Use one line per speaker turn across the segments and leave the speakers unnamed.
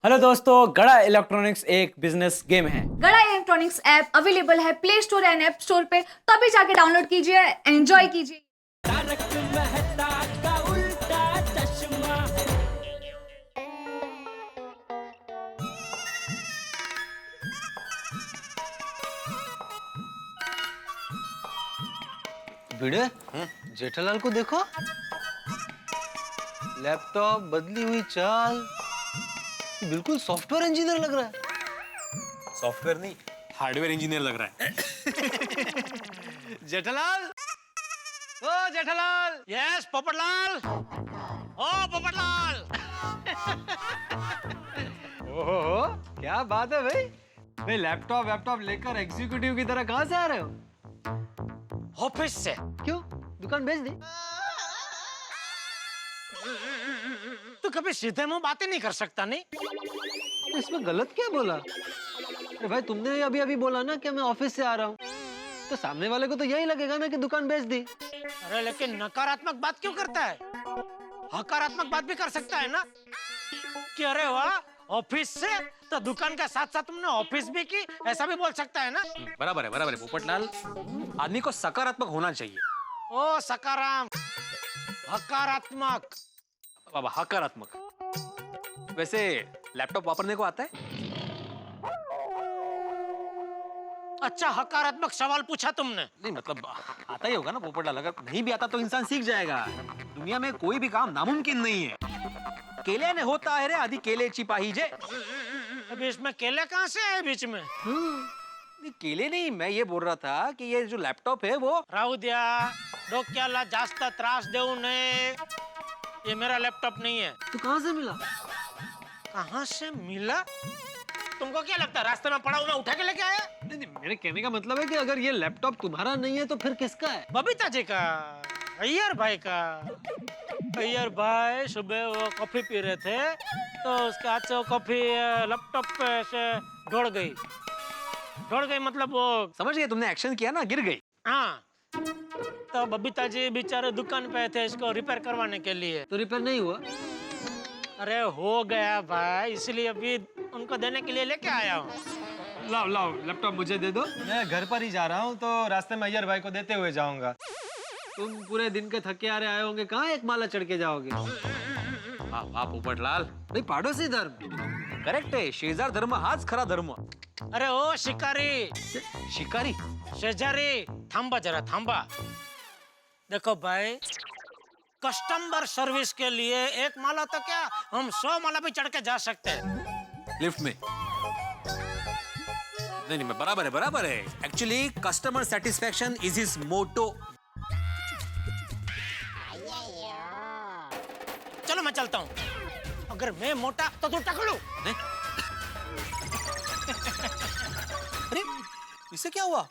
Hello दोस्तों, गड़ा electronics एक बिजनेस गेम है।
गड़ा इलेक्ट्रॉनिक्स ऐप अवेलेबल है play store and app store पे, तो अभी जाके डाउनलोड कीजिए, एंजॉय कीजिए।
तारक मेहता का उल्टा चश्मा।
भिड़े जेठालाल को देखो, लैपटॉप, बदली हुई चाल, बिल्कुल सॉफ्टवेयर इंजीनियर लग रहा है।
सॉफ्टवेयर नहीं, हार्डवेयर इंजीनियर लग रहा है।
जेठालाल, ओ जेठालाल,
यस पोपटलाल। ओ पोपटलाल।
ओहो, क्या बात है भाई। भाई लैपटॉप लेकर एग्जीक्यूटिव की तरह कहाँ से आ रहे हो?
ऑफिस से।
क्यों, दुकान बेच दी?
तू कभी सीधे मुंह बातें नहीं कर सकता नहीं?
इसमें गलत क्या बोला? अरे भाई तुमने अभी अभी बोला ना कि मैं ऑफिस से आ रहा हूँ, तो सामने वाले को तो यही लगेगा ना कि दुकान बेच दी।
अरे लेकिन नकारात्मक बात क्यों करता है? हकारात्मक बात भी कर सकता है ना कि अरे वाह ऑफिस से, तो दुकान के साथ साथ तुमने ऑफिस भी की, ऐसा भी बोल सकता है ना?
बराबर है पोपटलाल। आदमी को सकारात्मक होना चाहिए।
ओ सकाराम, हकारात्मक।
बाबा हकारात्मक। वैसे लैपटॉप वापरने को आता है?
अच्छा हकारात्मक सवाल पूछा तुमने।
नहीं मतलब आता ही होगा ना पोपटलाल। अगर नहीं भी आता तो इंसान सीख जाएगा। दुनिया में कोई भी काम नामुमकिन नहीं है। केले ने होता है रे आदि केलेची पाहिजे।
अभी इसमें केले कहाँ से आए बीच में?
नहीं, केले नहीं, मैं ये बोल रहा था कि ये जो लैपटॉप है वो
राहू द्या, डोक्याला जास्त त्रास देऊ नये। ये मेरा लैपटॉप नहीं है।
तो कहाँ से मिला?
कहाँ से मिला? तुमको क्या लगता है रास्ते में पड़ा हुआ मैं उठा के लेके आया?
नहीं, मेरे कहने का मतलब है कि अगर ये लैपटॉप तुम्हारा नहीं है तो फिर किसका है?
बबीता जी का, अय्यर भाई का। अय्यर भाई सुबह वो कॉफी पी रहे थे, तो उसके हाथ से वो कॉफी लैपटॉप पे से ढोड़ गई मतलब वो।
समझ गए, तुमने एक्शन किया ना, गिर गई।
हाँ, तो बबीता जी बेचारे दुकान पे थे इसको रिपेयर करवाने के लिए।
तो रिपेयर नहीं हुआ?
अरे हो गया भाई, इसलिए अभी उनको देने के लिए लेके आया हूँ।
लाओ लाओ लैपटॉप मुझे दे दो।
मैं घर पर ही जा रहा हूँ, तो रास्ते में अय्यर भाई को देते हुए जाऊंगा।
तुम पूरे दिन के थके हारे आए होंगे, कहाँ एक माला चढ़ के जाओगे?
वाह वाह पोपटलाल,
भाई पड़ोसी धर्म।
करेक्ट आहे. शेजार धर्म हाच खरा धर्म.
अरे ओ शिकारी,
शिकारी.
शेजारी, थांबा जरा थांबा। देखो भाई, कस्टमर सर्विस के लिए एक माला तो क्या, हम 100 माला भी चढ़ के जा सकते हैं।
लिफ्ट में. नहीं मैं बराबर है. Actually customer satisfaction is his motto.
चलो मैं चलता हूँ। अगर मैं मोटा तो तू टकलू।
अरे इससे क्या हुआ?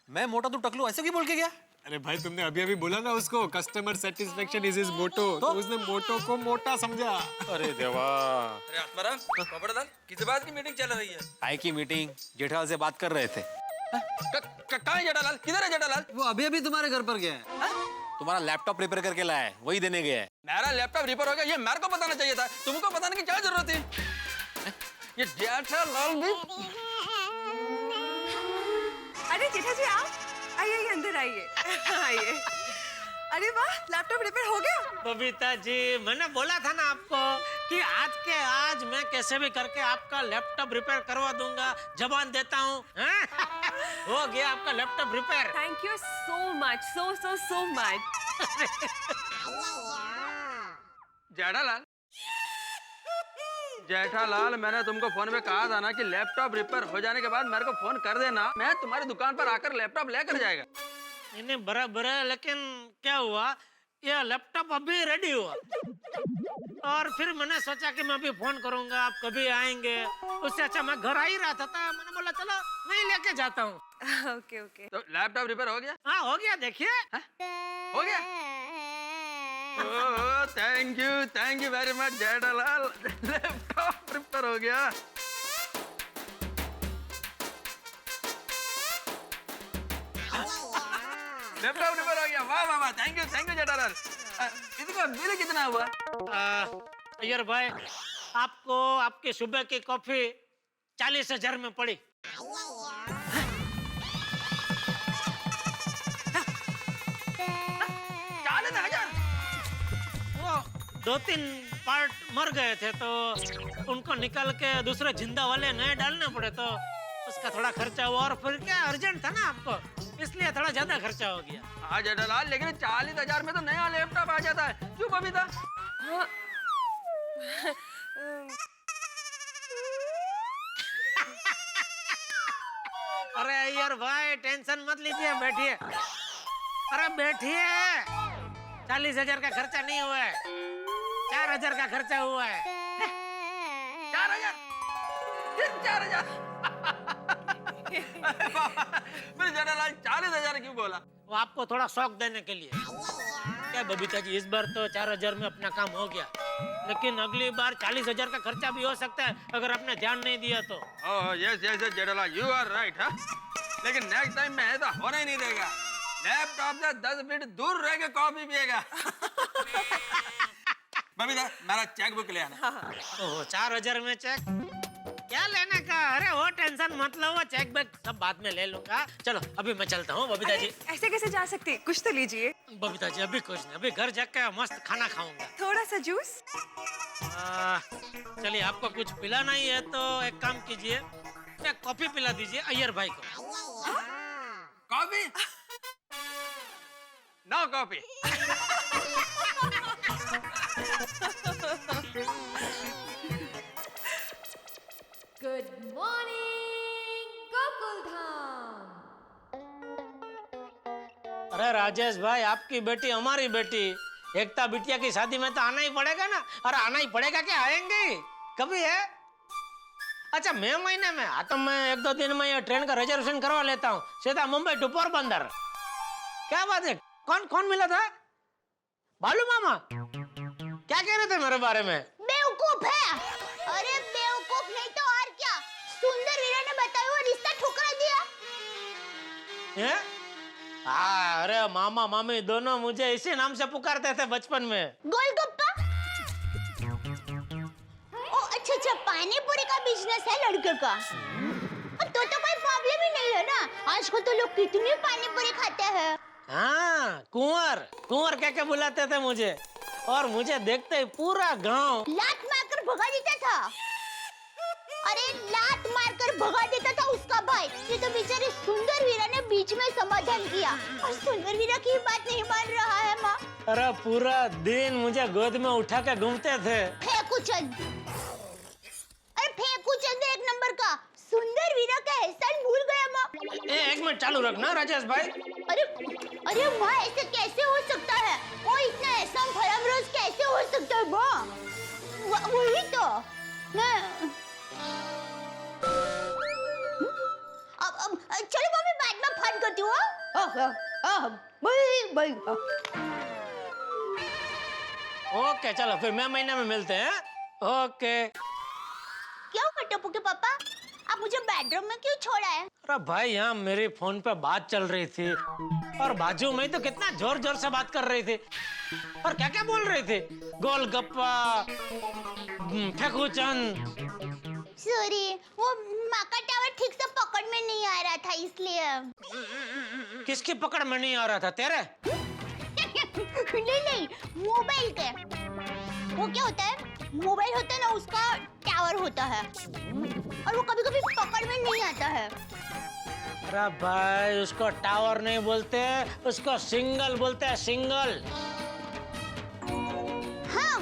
मैं मोटा तू टकलू, ऐसे क्यों बोल के गया?
अरे भाई तुमने अभी अभी बोला ना उसको, कस्टमर सेटिस्फेक्शन इज हिज मोटो, तो उसने मोटो को मोटा समझा।
अरे देवा.
अरे आत्माराम, पोपटलाल, किस बात की मीटिंग चल रही है?
काय की मीटिंग? जेठालाल से बात कर रहे थे.
कहाँ है जेठालाल? किधर है जेठालाल?
वो अभी अभी तुम्हारे घर पर गया है।
तुम्हारा लैपटॉप रिपेयर करके लाया है, वही देने गया है.
मेरा लैपटॉप रिपेयर हो गया, ये मेरे को बताना चाहिए था। तुमको बताने की क्या जरूरत थी? ये जेठालाल भी।
अरे जेठा जी आप आइए, अंदर आइए। आइए। अरे वाह, लैपटॉप रिपेयर हो गया?
बबीता जी, मैंने बोला था ना आपको कि आज के आज मैं कैसे भी करके आपका लैपटॉप रिपेयर करवा दूंगा। जबान देता हूँ। हो गया आपका laptop repair.
Thank you so much, so much.
Jethalal, Jethalal, मैंने तुमको फोन में कहा था ना कि लैपटॉप रिपेयर हो जाने के बाद मेरे को फोन कर देना, मैं तुम्हारी दुकान पर आकर लैपटॉप लेकर जाएगा।
नहीं बराबर है, लेकिन क्या हुआ, ये लैपटॉप अभी रेडी हुआ और फिर मैंने सोचा कि मैं अभी फोन करूंगा, आप कभी आएंगे। उससे अच्छा मैं घर आ ही रहा था, मैंने बोला चलो मैं ही लेके जाता हूँ।
Okay okay.
तो लैपटॉप रिपेयर हो गया?
हाँ हो गया, देखिए।
हो गया? Thank you very much Jethalal. Laptop repair हो गया। लैपटॉप रिपेयर हो गया। वाह वाह वाह, थैंक यू जेठालाल। इसका बिल कितना हुआ?
अय्यर भाई, आपको आपकी सुबह की कॉफी 40,000 में पड़ी।
40,000?
वो 2-3 पार्ट मर गए थे तो उनको निकाल के दूसरे जिंदा वाले नए डालने पड़े, तो उसका थोड़ा खर्चा हुआ। और फिर क्या अर्जेंट था ना आपको, इसलिए थोड़ा ज्यादा खर्चा हो गया।
हाँ जेठालाल, लेकिन 40,000 में तो नया लैपटॉप आ जाता है, क्यों बबीता?
हाँ
अरे यार भाई टेंशन मत लीजिए, बैठिए। अरे बैठिए, 40,000 का खर्चा नहीं हुआ है, 4,000 का खर्चा हुआ है।
4,000? फिर 4,000? फिर जेठालाल 40,000 क्यों बोला?
वो आपको थोड़ा शौक देने के लिए। क्या बबीता जी, इस बार तो 4,000 में अपना काम हो गया, लेकिन अगली बार 40,000 का खर्चा भी हो सकता है अगर आपने ध्यान नहीं दिया तो।
Oh yes yes Jethalal, you are right. हाँ, लेकिन नेक्स्ट टाइम में ऐसा होने ही नहीं देगा। लैपटॉप से 10 फीट दूर रह के कॉफी पिएगा। बबीता, मेरा चेक बुक ले आना।
ओह 4,000 में चेक क्या लेने का? अरे वो टेंशन मत लो, वो चेक बैक सब बाद में ले लूंगा। चलो अभी मैं चलता हूँ बबीता जी।
ऐसे कैसे जा सकते, कुछ तो लीजिए।
बबीता जी अभी कुछ नहीं, अभी घर जाकर मस्त खाना खाऊंगा।
थोड़ा सा जूस।
चलिए, आपको कुछ पिलाना ही है तो एक काम कीजिए, एक कॉफी पिला दीजिए अय्यर भाई को।
Coffee? No coffee.
Good morning Gokul Dham.
अरे राजेश भाई, आपकी बेटी हमारी बेटी, एकता बिटिया की शादी में तो आना ही पड़ेगा ना। अरे आना ही पड़ेगा, क्या आएंगे कभी है? अच्छा मई महीने में? हाँ तो मैं 1-2 दिन में ये ट्रेन का रिजर्वेशन करवा लेता हूँ, सीधा मुंबई टू पोरबंदर। क्या बात है, कौन कौन मिला था? बालू मामा? क्या कह रहे थे मेरे बारे में?
बेवकूफ है। अरे बेवकूफ नहीं तो और क्या, सुंदर वीरा ने बताया वो रिश्ता ठुकरा दिया।
हैं? हाँ, अरे मामा मामी दोनों मुझे इसी नाम से पुकारते थे बचपन में।
गोलगप्पा? ओ अच्छा अच्छा, पानी पूरी का बिजनेस है लड़के का। तो कोई प्रॉब्लम ही नहीं है ना, आजकल तो लोग कितनी पानी पूरी खाते हैं।
हाँ, कुंवर कुंवर कह के बुलाते थे मुझे, और मुझे देखते ही पूरा गांव
लात मारकर भगा देता था। अरे लात मारकर भगा देता था उसका भाई। ये तो बेचारे सुंदर वीरा ने बीच में समाधान किया, और सुंदर वीरा की बात नहीं मान रहा है माँ।
अरे पूरा दिन मुझे गोद में उठा के घूमते थे।
फेंकूचंद, अरे फेंकूचंद एक नंबर का। सुंदर वीरा का एहसान भूल गया माँ।
एक मिनट चालू रखना राजेश भाई।
अरे अरे माँ, ऐसे कैसे हो सकता है? वो इतना एहसान फरामरोज कैसे हो सकता है माँ? वही तो मैं। अब चलो मम्मी, बाद में फोन करती हूँ।
ओके चलो, फिर मैं महीने में मिलते हैं। ओके।
क्या हुआ टप्पू के पापा, आप मुझे बेडरूम में क्यों छोड़ा है?
अरे भाई, यहाँ मेरी फोन पे बात चल रही थी, और बाजू में तो कितना जोर जोर से बात कर रही थी, और क्या क्या बोल रही थी, गोलगप्पा, फेंकूचंद।
सॉरी, वो माँ का टावर ठीक से पकड़ में नहीं आ रहा था इसलिए।
किसकी पकड़ में नहीं आ रहा था, तेरे?
नहीं नहीं, मोबाइल के। वो क्या होता है, मोबाइल होता है ना, उसका टावर होता है, और वो कभी कभी पकड़ में नहीं आता है।
अरे भाई, उसको टावर नहीं बोलते, उसको सिंगल बोलते हैं, सिंगल।
हाँ,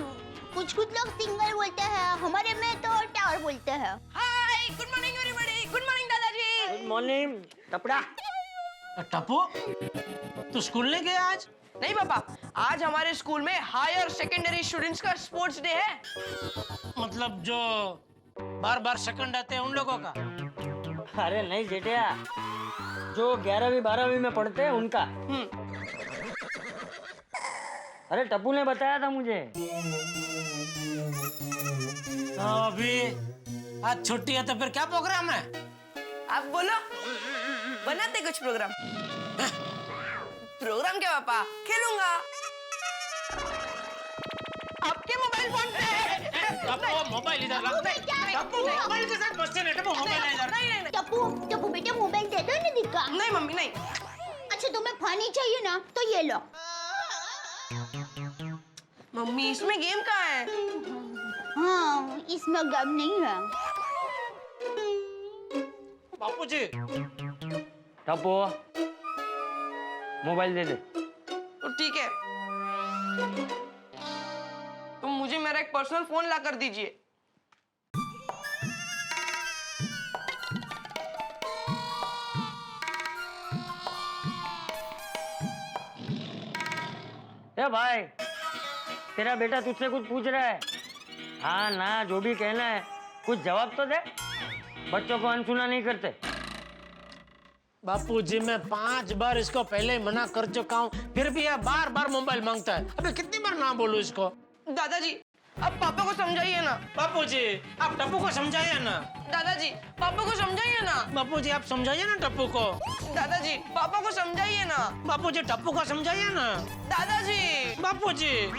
कुछ कुछ लोग सिंगल बोलते हैं, हमारे में तो टावर बोलते हैं।
Hi, good morning everybody. Good morning दादाजी।
गुड मॉर्निंग टपड़ा। टप्पू, तू स्कूल नहीं गया आज?
नहीं पापा, आज हमारे स्कूल में हायर सेकेंडरी स्टूडेंट्स का स्पोर्ट्स डे है।
मतलब जो बार सेकंड आते हैं उन लोगों का?
अरे नहीं जेठिया, जो 11वीं 12वीं में पढ़ते हैं उनका। अरे टप्पू ने बताया था मुझे।
तो अभी आज छुट्टी है तो फिर क्या प्रोग्राम है?
आप बोलो, बनाते कुछ प्रोग्राम। प्रोग्राम क्या पापा, खेलूंगा आपके मोबाइल फोन पे।
टप्पू मोबाइल इधर रख दे। टप्पू मोबाइल के साथ बच्चे ने टप्पू मोबाइल इधर।
नहीं नहीं
टप्पू टप्पू बेटा मोबाइल दे दो ना दिक्का।
नहीं मम्मी नहीं।
अच्छा तुम्हें फनी चाहिए ना तो ये लो।
मम्मी इसमें गेम कहाँ है?
हाँ इसमें गम नहीं है।
बापूजी
टप्पू मोबाइल दे दे।
तो ठीक है, तुम मुझे मेरा एक पर्सनल फोन ला कर दीजिए।
ए भाई, तेरा बेटा तुझसे कुछ पूछ रहा है। हाँ ना, जो भी कहना है कुछ जवाब तो दे। बच्चों को अनसुना नहीं करते।
बापूजी मैं 5 बार इसको पहले ही मना कर चुका हूँ, फिर भी यह बार बार मोबाइल मांगता है। अबे कितनी बार ना बोलूं इसको?
दादाजी अब पापा को समझाइए ना।
बापूजी आप टप्पू को समझाइए ना।
दादाजी पापा को समझाइए ना।
बापूजी आप समझाइए ना टप्पू को।
दादाजी पापा को समझाइए ना।
बापूजी टप्पू को समझाइए ना।
दादाजी
बापूजी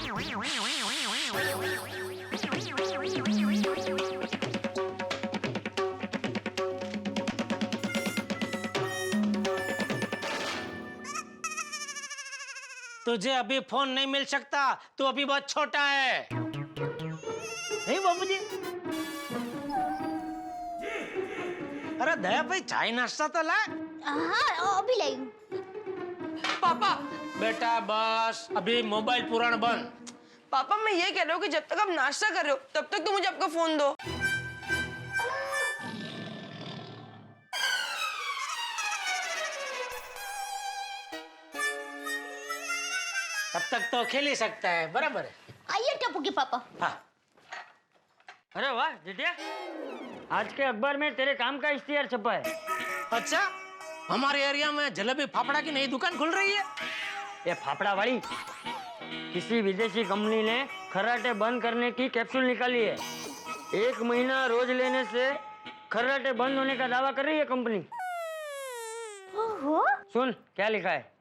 तुझे अभी फोन नहीं मिल सकता, तू अभी बहुत छोटा है। नहीं बाबूजी। अरे दया भाई चाय नाश्ता तो ला।
हाँ अभी लाई।
पापा
बेटा बस अभी मोबाइल पुराण बंद।
पापा मैं ये कह रहा हूँ कि जब तक आप नाश्ता कर रहे हो तब तक तो मुझे आपका फोन दो।
तब तक तो खेल ही सकता है, बराबर है।
आइए टप्पू के पापा।
हाँ।
अरे वाह जितिया, आज के अखबार में तेरे काम का इश्तिहार छपा है।
अच्छा, हमारे एरिया में जलेबी फाफड़ा की नई दुकान खुल रही है।
ये फाफड़ा वाली किसी विदेशी कंपनी ने खर्राटे बंद करने की कैप्सूल निकाली है। 1 महीना रोज लेने से खर्राटे बंद होने का दावा कर रही है कंपनी।
ओहो।
सुन क्या लिखा है।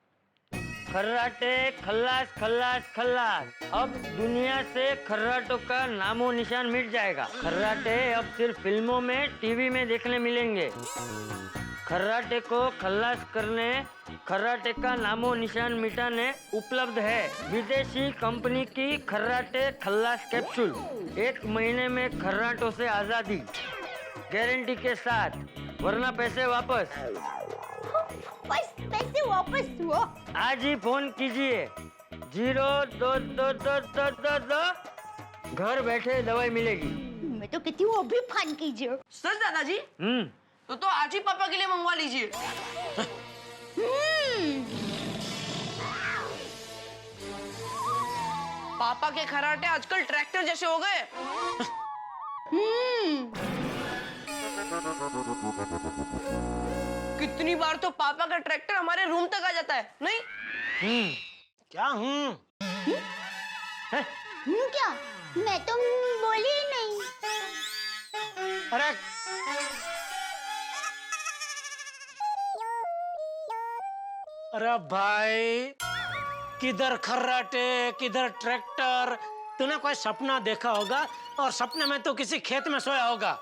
खर्राटे खल्लास खल्लास खल्लास, अब दुनिया से खर्राटों का नामो निशान मिट जाएगा। खर्राटे अब सिर्फ फिल्मों में, टीवी में देखने मिलेंगे। खर्राटे को खल्लास करने, खर्राटे का नामो निशान मिटाने उपलब्ध है विदेशी कंपनी की खर्राटे खल्लास कैप्सूल। 1 महीने में खर्राटों से आजादी, गारंटी के साथ, वरना पैसे वापस।
पैसे वापस हुआ।
आज ही फोन कीजिए 022222, घर बैठे दवाई मिलेगी।
मैं तो कहती हूँ अभी फोन कीजिए।
सच दादाजी? तो आज ही पापा के लिए मंगवा लीजिए। पापा के खर्राटे आजकल ट्रैक्टर जैसे हो गए। कितनी बार तो पापा का ट्रैक्टर हमारे रूम तक आ जाता है, नहीं?
क्या
क्या? मैं तो बोली ही नहीं।
अरे अरे भाई, किधर खर्राटे किधर ट्रैक्टर। तूने कोई सपना देखा होगा और सपने में तो किसी खेत में सोया होगा।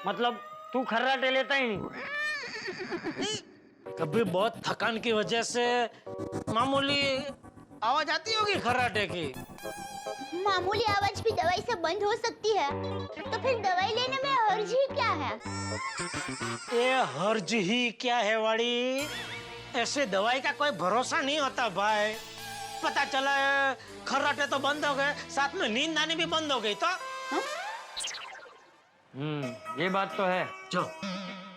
मतलब तू खर्राटे लेता ही नहीं?
कभी बहुत थकान की वजह से मामूली आवाज आती होगी खर्राटे की।
मामूली आवाज भी दवाई से बंद हो सकती है, तो फिर दवाई लेने में हर्ज ही क्या है?
ये हर्ज ही क्या है वाड़ी? ऐसे दवाई का कोई भरोसा नहीं होता भाई। पता चला खर्राटे तो बंद हो गए, साथ में नींद आनी भी बंद हो गई तो।
ये बात तो है।
जो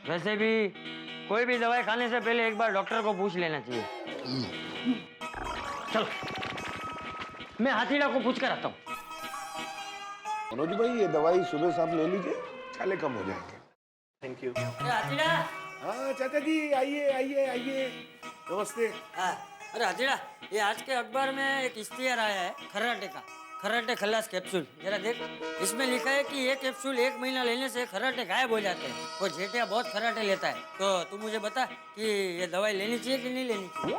वैसे भी कोई भी दवाई खाने से पहले एक बार डॉक्टर को पूछ लेना चाहिए। चलो मैं हाथीला को पूछ कर आता हूँ।
मनोज भाई ये दवाई सुबह शाम ले लीजिए, छाले कम हो जाएंगे।
Thank you.
हाथीला।
हाँ चाचा जी आइए आइए आइए, नमस्ते।
अरे हाथीला, ये आज के अखबार में एक इश्तिहार आया है खर्राटे का, खर्राटे खल्लास कैप्सूल। जरा देख, इसमें लिखा है कि ये कैप्सूल 1 महीना लेने से खर्राटे गायब हो जाते हैं। वो जेठिया बहुत खर्राटे लेता है, तो तू मुझे बता कि ये दवाई लेनी चाहिए कि नहीं लेनी चाहिए?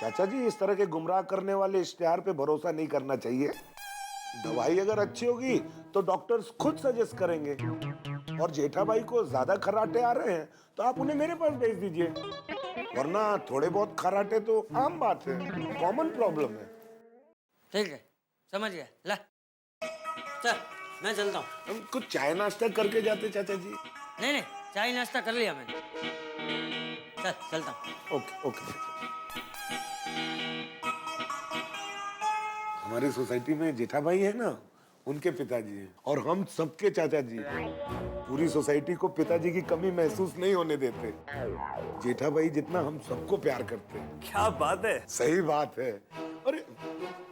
चाचा जी, इस तरह के गुमराह करने वाले इश्तिहार पे भरोसा नहीं करना चाहिए। दवाई अगर अच्छी होगी तो डॉक्टर्स खुद सजेस्ट करेंगे। और जेठा भाई को ज्यादा खर्राटे आ रहे हैं तो आप उन्हें मेरे पास भेज दीजिए, वरना थोड़े बहुत खर्राटे तो आम बात है, कॉमन प्रॉब्लम है।
ठीक है, समझ गया। ला चल, मैं चलता हूँ।
हम कुछ चाय नाश्ता करके जाते चाचा जी।
नहीं नहीं, चाय नाश्ता कर लिया मैंने। चल, चलता हूँ।
Okay okay. हमारी सोसाइटी में जेठा भाई है ना, उनके पिताजी हैं और हम सबके चाचा जी। पूरी सोसाइटी को पिताजी की कमी महसूस नहीं होने देते। जेठा भाई जितना हम सबको प्यार करते हैं।
क्या बात है।
सही बात है। अरे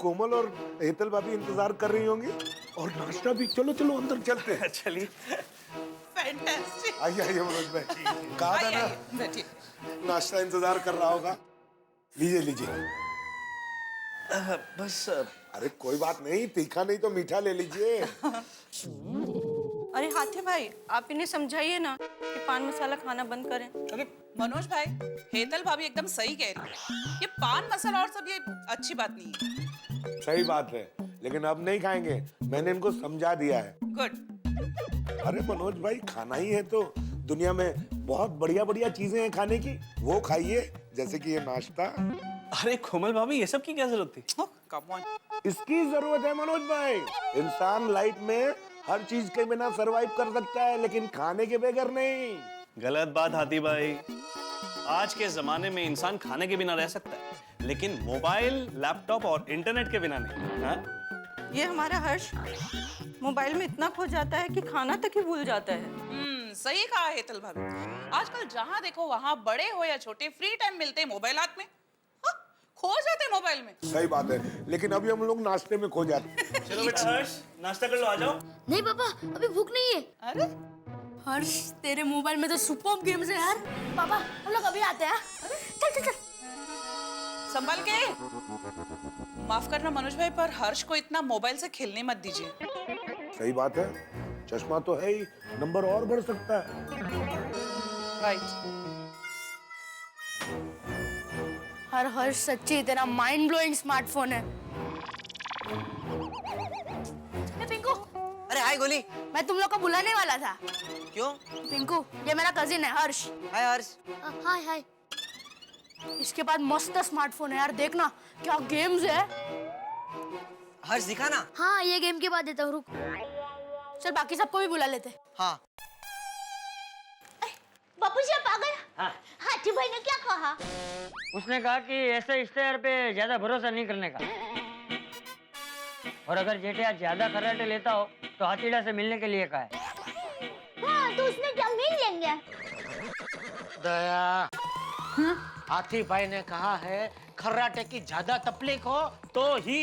कोमल और हेतल भाभी इंतजार कर रही होंगी और नाश्ता भी। चलो चलो अंदर चलते हैं।
चलिए।
फैंटास्टिक।
आइए आइए मनोज भाई, कहा था ना
बैठिए।
नाश्ता इंतजार कर रहा होगा। लीजिए लीजिए।
बस
अरे कोई बात नहीं, तीखा नहीं तो मीठा ले लीजिए।
अरे हाथी भाई, आप इन्हें समझाइए ना कि पान मसाला खाना बंद करें।
अरे मनोज भाई, हेतल भाभी एकदम सही कह रही है। ये पान मसाला और सब ये अच्छी बात नहीं है।
सही बात है, लेकिन अब नहीं खाएंगे, मैंने इनको समझा दिया है।
गुड।
अरे मनोज भाई, खाना ही है तो दुनिया में बहुत बढ़िया बढ़िया चीजें हैं खाने की, वो खाइए, जैसे कि ये नाश्ता।
अरे कोमल भाभी, ये सब की क्या जरूरत थी?
Come on.
इसकी जरूरत है मनोज भाई। इंसान लाइफ में हर चीज के बिना सरवाइव कर सकता है, लेकिन खाने के बगैर नहीं।
गलत बात हाथी भाई। आज के जमाने में इंसान खाने के बिना रह सकता है, लेकिन मोबाइल, लैपटॉप और इंटरनेट के बिना नहीं। हाँ?
ये हमारा हर्ष मोबाइल में इतना खो जाता है कि खाना तक ही भूल जाता है।
सही कहा हेतल भाभी। आजकल जहाँ देखो वहाँ बड़े हो या छोटे फ्री टाइम मिलते हैं मोबाइल हाथ में, हाँ, खो जाते हैं मोबाइल में।
सही बात है, लेकिन अभी हम लोग नाश्ते में खो जाते हैं।
चलो बेटा हर्ष, नाश्ता कर लो, आ जाओ।
नहीं पापा, अभी भूख नहीं है।
अरे
हर्ष, तेरे मोबाइल में तो सुपर गेम्स है यार। पापा, हम लोग अभी आते हैं। चल चल चल।
संभाल के। माफ करना मनोज भाई, पर हर्ष को इतना मोबाइल से खेलने मत दीजिए।
सही बात है, चश्मा तो है ही, नंबर और बढ़ सकता है।
राइट।
हर हर्ष सच्ची तेरा माइंड ब्लोइंग स्मार्टफोन है। पिंकू।
अरे हाय गोली।
मैं तुम लोग को बुलाने वाला था।
क्यों?
पिंकू, ये मेरा कजिन है हर्ष।
हाय हर्ष।
हाय हाय। इसके बाद मस्त स्मार्टफोन है यार, देखना क्या गेम्स है।
हर्ष दिखाना।
हाँ, ये गेम के बाद देता हूँ, रुक। चल बाकी सबको भी बुला लेते।
हाँ।
बापूजी आप आ गए।
हाँ।
हाथी भाई ने क्या कहा?
उसने कहा कि ऐसे इश्तेहार पे ज्यादा भरोसा नहीं करने का, और अगर जेठिया ज्यादा खर्राटे लेता हो तो हाथीड़ा से मिलने के लिए कहा है।
हाँ, तो उसने क्या मिल लेंगे?
दया, हाथी भाई ने कहा है खर्राटे की ज्यादा तकलीफ हो तो ही।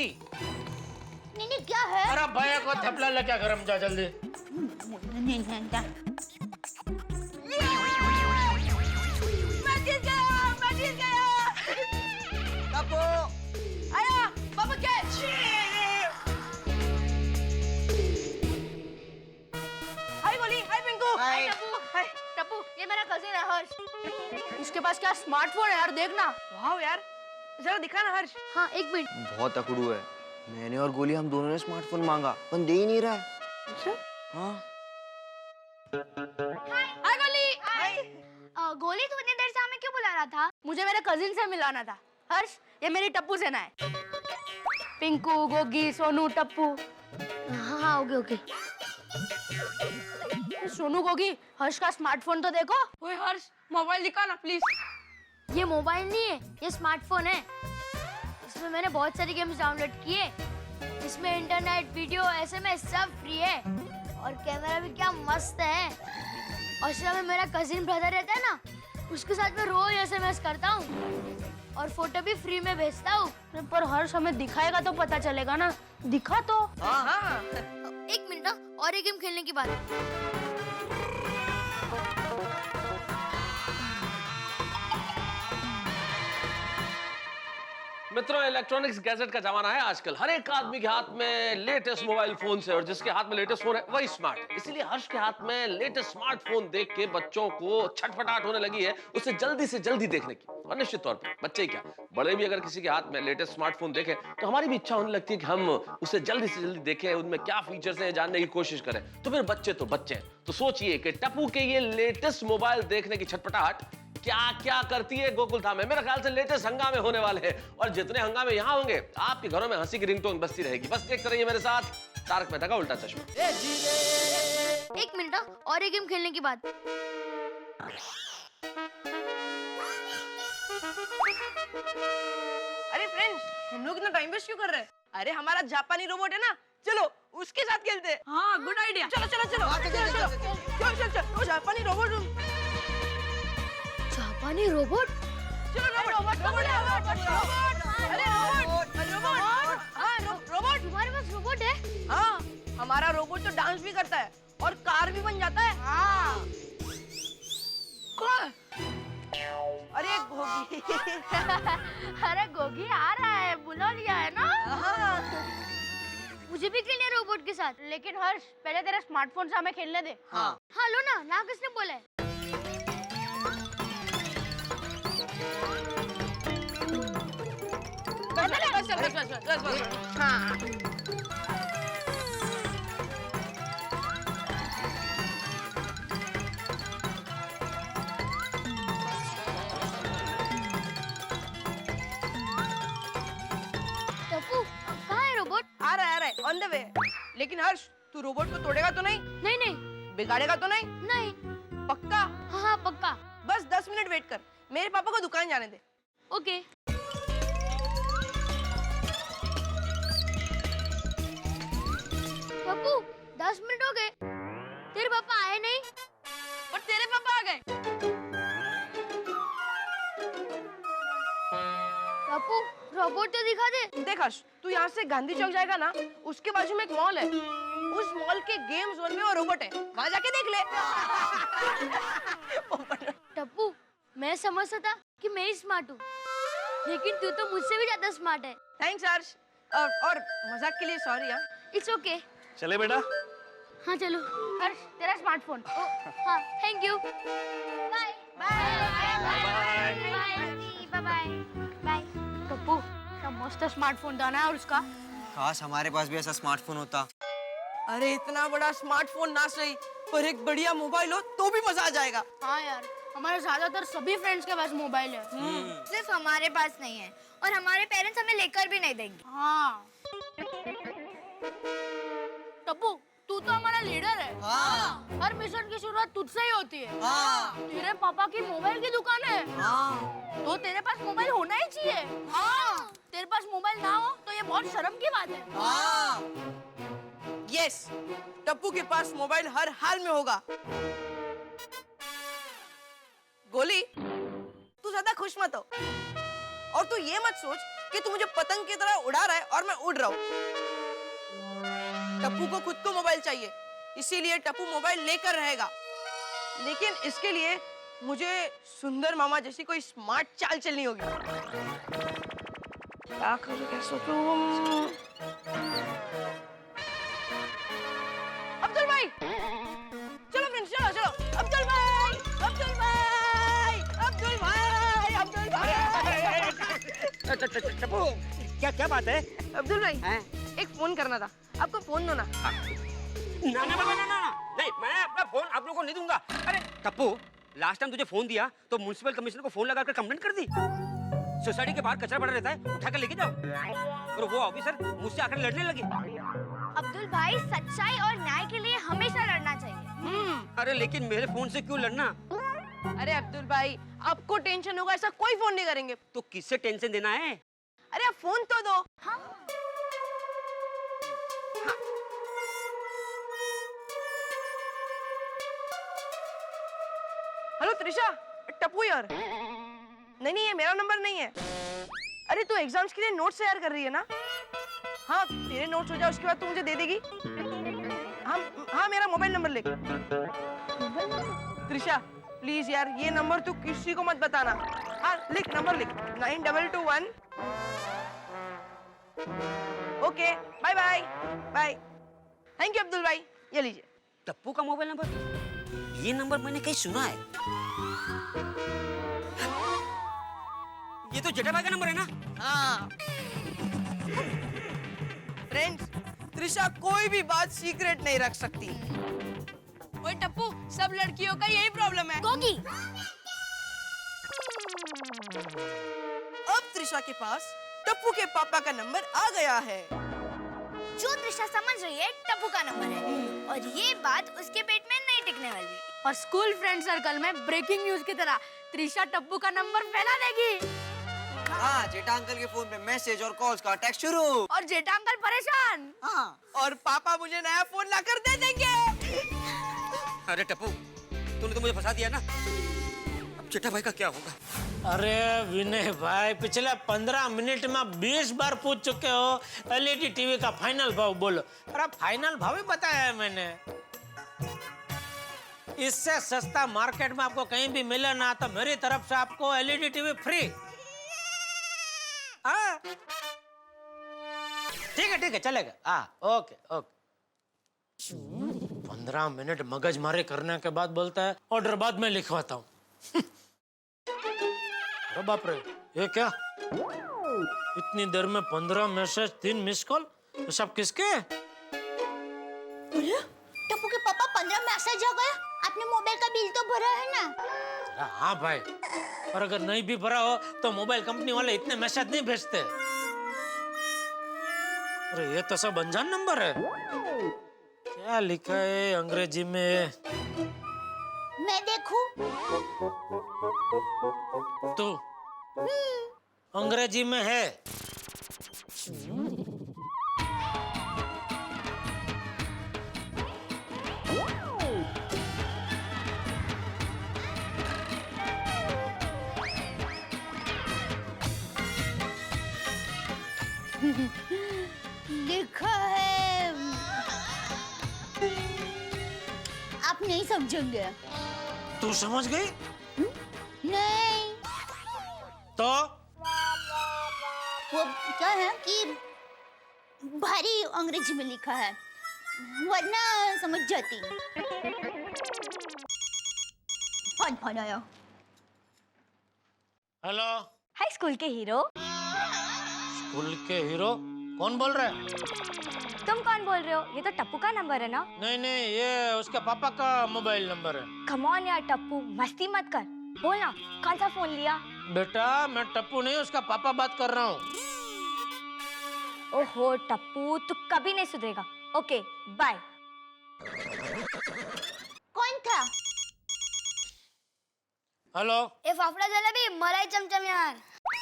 नहीं क्या है?
अरे भैया को थपला लगा, गरम जा जल्दी।
मैं जीत गया।
टप्पू।
आया, बाबू कैच। हाय गोली, हाय पिंकू, हाय टप्पू, हाय टप्पू। ये मेरा कजिन है हर्ष। इसके पास क्या स्मार्टफोन है यार, देखना।
वाह यार, जरा दिखा ना हर्ष।
हाँ, एक मिनट।
बहुत अकड़ू है। मैंने और गोली हम दोनों ने स्मार्टफोन मांगा, पर दे ही नहीं रहा है।
अच्छा?
हाँ।
हाय गोली। हाय। गोली, तू इतनी देर से हमें क्यों बुला रहा था? मुझे मेरे कजिन से मिलाना था। हर्ष, ये मेरी टप्पू सेना है। पिंकू, गोगी, सोनू, टप्पू। हाँ, ओके ओके। सोनू, गोगी, हर्ष का स्मार्टफोन तो देखो।
ओए हर्ष, मोबाइल दिखा ना प्लीज।
ये मोबाइल नहीं है, ये स्मार्टफोन है। इसमें मैंने बहुत सारी गेम्स डाउनलोड किए। इसमें इंटरनेट, वीडियो, एसएमएस सब फ्री है, और कैमरा भी क्या मस्त है। और सिर्फ में मेरा कजिन ब्रदर रहता है ना, उसके साथ मैं रोज एसएमएस करता हूँ और फोटो भी फ्री में भेजता हूँ।
पर हर्ष हमें दिखाएगा तो पता चलेगा ना, दिखा तो।
हाँ।
एक मिनट ना, और एक गेम खेलने की बात है।
मित्रों, इलेक्ट्रॉनिक्स गैजेट का जमाना है आजकल। हर एक आदमी के हाथ में लेटेस्ट मोबाइल फोन है और जिसके हाथ में लेटेस्ट फोन है वही स्मार्ट है। इसीलिए हर्ष के हाथ में लेटेस्ट स्मार्टफोन देख के बच्चों को छटपटाहट होने लगी है उसे जल्दी से जल्दी देखने की। और निश्चित तौर पर बच्चे क्या, बड़े भी अगर किसी के हाथ में लेटेस्ट स्मार्टफोन देखें तो हमारी भी इच्छा होने लगती है कि हम उसे जल्दी से जल्दी देखें, उनमें क्या फीचर्स हैं जानने की कोशिश करें। तो फिर बच्चे तो बच्चे हैं, तो सोचिए कि टप्पू के ये लेटेस्ट मोबाइल देखने की छटपटाहट क्या क्या करती है गोकुल धाम में। मेरे ख्याल से लेटेस्ट हंगामे होने वाले हैं और जितने हंगामे यहाँ होंगे आपके घरों में हंसी की रिंगटोन बजती रहेगी। बस देखते रहिए मेरे साथ तारक मेहता का उल्टा चश्मा।
एक मिनट और एक गेम खेलने के बाद।
अरे फ्रेंड्स, हम लोग इतना टाइम वेस्ट क्यों कर रहे हैं? अरे हमारा जापानी रोबोट है ना, चलो उसके साथ खेलते हैं। हाँ, गुड आइडिया। चलो चलो चलो चलो चलो चलो, वो जापानी रोबोट।
जापानी रोबोट?
चलो रोबोट रोबोट रोबोट। अरे रोबोट रोबोट। हाँ रोबोट।
तुम्हारे पास रोबोट है?
हाँ, हमारा रोबोट तो डांस भी करता है और कार भी बन जाता है। हाँ। कौन? अरे गोगी।
अरे गोगी आ रहा है, बुला लिया है ना? मुझे भी खेलना है रोबोट के साथ, लेकिन हर्ष पहले तेरा स्मार्टफोन से हमें खेलने दे। हाँ। हाँ लो ना, ना किसने बोला है?
हाँ।
टप्पू, कहाँ है रोबोट?
आ रहा है ऑन द वे। लेकिन हर्ष, तू रोबोट को तोड़ेगा तो नहीं?
नहीं नहीं।
बिगाड़ेगा तो नहीं?
नहीं।
पक्का?
हाँ हाँ पक्का।
बस 10 मिनट वेट कर, मेरे पापा को दुकान जाने दे।
ओके। पप्पू, 10 मिनट हो गए, तेरे पापा आए नहीं?
और तेरे पापा आ गए।
पप्पू, रोबोट तो दिखा दे।
देख हर्ष, तू यहाँ से गांधी चौक जाएगा ना, उसके बाजू में एक मॉल है। उस मॉल के गेम जोन में वो रोबोट है, वहाँ जाके देख ले।
टप्पू, मैं समझता था कि मैं ही स्मार्ट हूँ, लेकिन तू तो मुझसे भी ज्यादा स्मार्ट है।
थैंक्स हर्ष, और मजाक के लिए सॉरी। यार
इट्स ओके।
चले बेटा।
हाँ चलो।
हर्ष, तेरा स्मार्टफोन।
हाँ thank you. Bye bye bye bye bye.
Tappu, क्या मस्त स्मार्टफोन था ना और उसका।
काश हमारे पास भी ऐसा स्मार्टफोन होता।
अरे इतना बड़ा स्मार्टफोन ना सही, पर एक बढ़िया मोबाइल हो तो भी मजा आ जाएगा।
हाँ यार, हमारे ज्यादातर सभी फ्रेंड्स के पास मोबाइल है।
सिर्फ हमारे पास नहीं है और हमारे पेरेंट्स हमें लेकर भी नहीं देंगे।
हाँ। टप्पू, तू तो हमारा लीडर है।
हाँ।
हर मिशन की शुरुआत तुझसे ही होती है।
हाँ।
तेरे पापा की मोबाइल की दुकान है।
हाँ।
तो तेरे पास मोबाइल होना ही चाहिए। हाँ। तेरे पास मोबाइल ना हो तो ये बहुत शर्म की बात है।
हाँ।
यस, टप्पू के पास मोबाइल हर हाल में होगा। गोली, तू ज्यादा खुश मत हो और तू ये मत सोच कि तू मुझे पतंग की तरह उड़ा रहा है और मैं उड़ रहा हूँ। टप्पू को खुद को मोबाइल चाहिए, इसीलिए टप्पू मोबाइल लेकर रहेगा। लेकिन इसके लिए मुझे सुंदर मामा जैसी कोई स्मार्ट चाल चलनी होगी। क्या करूं, क्या सोचूं? अब्दुल भाई, चलो फ्रेंड्स, चलो चलो। अब्दुल भाई, अब्दुल भाई, अब्दुल भाई, अब्दुल भाई।
टप्पू, क्या बात है?
अब्दुल भाई, एक फोन करना था, आपको फोन दो ना।
ना ना ना ना ना नहीं, मैं अपना फोन आप लोगों को नहीं दूंगा। अरे टप्पू, लास्ट टाइम तुझे फोन दिया तो म्युनिसिपल कमिश्नर को फोन लगाकर कंप्लेंट कर दी। सोसाइटी के बाहर कचरा पड़ा रहता है, उठाकर लेके जाओ। और वो ऑफिसर मुझसे आकर लड़ने लगी।
अब्दुल भाई, सच्चाई और न्याय के लिए हमेशा लड़ना चाहिए।
अरे लेकिन मेरे फोन से क्यों लड़ना?
अरे अब्दुल भाई, आपको टेंशन होगा ऐसा कोई फोन नहीं करेंगे।
तो किससे टेंशन देना है?
अरे आप फोन तो दो।
हाँ?
हेलो त्रिशा, टप्पू यार। नहीं, ये मेरा नंबर नहीं है। अरे तू एग्जाम्स के लिए नोट्स तैयार कर रही है ना? हाँ, तेरे नोट्स हो जाए उसके बाद तू मुझे दे देगी। हाँ, मेरा मोबाइल नंबर लिख। त्रिशा प्लीज यार, ये नंबर तू किसी को मत बताना। हाँ लिख, नंबर लिख 9221 okay bye bye bye. Thank you Abdul भाई, ये लीजिए।
टप्पू का मोबाइल नंबर? ये नंबर मैंने कहीं सुना है। ये तो जेठा भाई का नंबर है ना?
हाँ। फ्रेंड्स, त्रिशा कोई भी बात सीक्रेट नहीं रख सकती। ओए टप्पू, सब लड़कियों का यही प्रॉब्लम है।
गोगी,
अब त्रिशा के पास टप्पू के पापा का नंबर आ गया है।
जो त्रिशा समझ रही है टप्पू का नंबर है और ये बात उसके पेट में नहीं टिकने वाली।
और स्कूल फ्रेंड सर्कल में ब्रेकिंग न्यूज की तरह त्रिशा टप्पू का नंबर फैला देगी।
हाँ, जेठा अंकल के फोन पे मैसेज और कॉल्स का अटैक शुरू।
और जेठा अंकल परेशान।
हाँ, और पापा मुझे नया फोन लाकर दे देंगे।
अरे टप्पू, तूने तो मुझे फंसा दिया ना। अब जेठा भाई का क्या होगा?
अरे विनय भाई, पिछले 15 मिनट में 20 बार पूछ चुके हो एलईडी टीवी का फाइनल भाव बोलो। अरे फाइनल भाव ही बताया है मैंने। इससे सस्ता मार्केट में आपको कहीं भी मिले ना तो मेरी तरफ से आपको एलईडी टीवी फ्री। हाँ ठीक है चलेगा। हाँ ओके ओके। 15 मिनट मगजमारी करने के बाद बोलता है ऑर्डर बाद में लिखवाता हूँ। अरे बाप रे, ये क्या? इतनी देर में 15 मैसेज, 3 मिस कॉल, ये सब किसके?
अरे टप्पू के पापा 15 मैसेज आ गया। आपने मोबाइल का बिल तो भरा है ना?
अरे हाँ भाई, और अगर नहीं भी भरा हो तो मोबाइल कंपनी वाले इतने मैसेज नहीं भेजते। अरे ये तो सब अनजान नंबर है। क्या लिखा है अंग्रेजी में?
मैं देखूं?
तो अंग्रेजी में है।
लिखा है, आप नहीं समझेंगे।
तू समझ गई?
नहीं,
तो
वो क्या है कि भारी अंग्रेजी में लिखा है, वरना समझ जाती। फोन आया।
हेलो,
हाय स्कूल के हीरो।
स्कूल के हीरो? कौन बोल रहा है?
तुम कौन बोल रहे हो? ये तो टप्पू का नंबर है ना?
नहीं, ये उसके पापा का मोबाइल नंबर है।
कम ऑन यार टप्पू, मस्ती मत कर। बोलना कौन सा फोन लिया?
बेटा मैं टप्पू नहीं, उसका पापा बात कर रहा हूँ।
ओहो टप्पू, तू कभी नहीं सुधरेगा। Okay bye. कौन था?
हेलो,
ए फाफड़ा जलेबी, मलाई चमचम यार।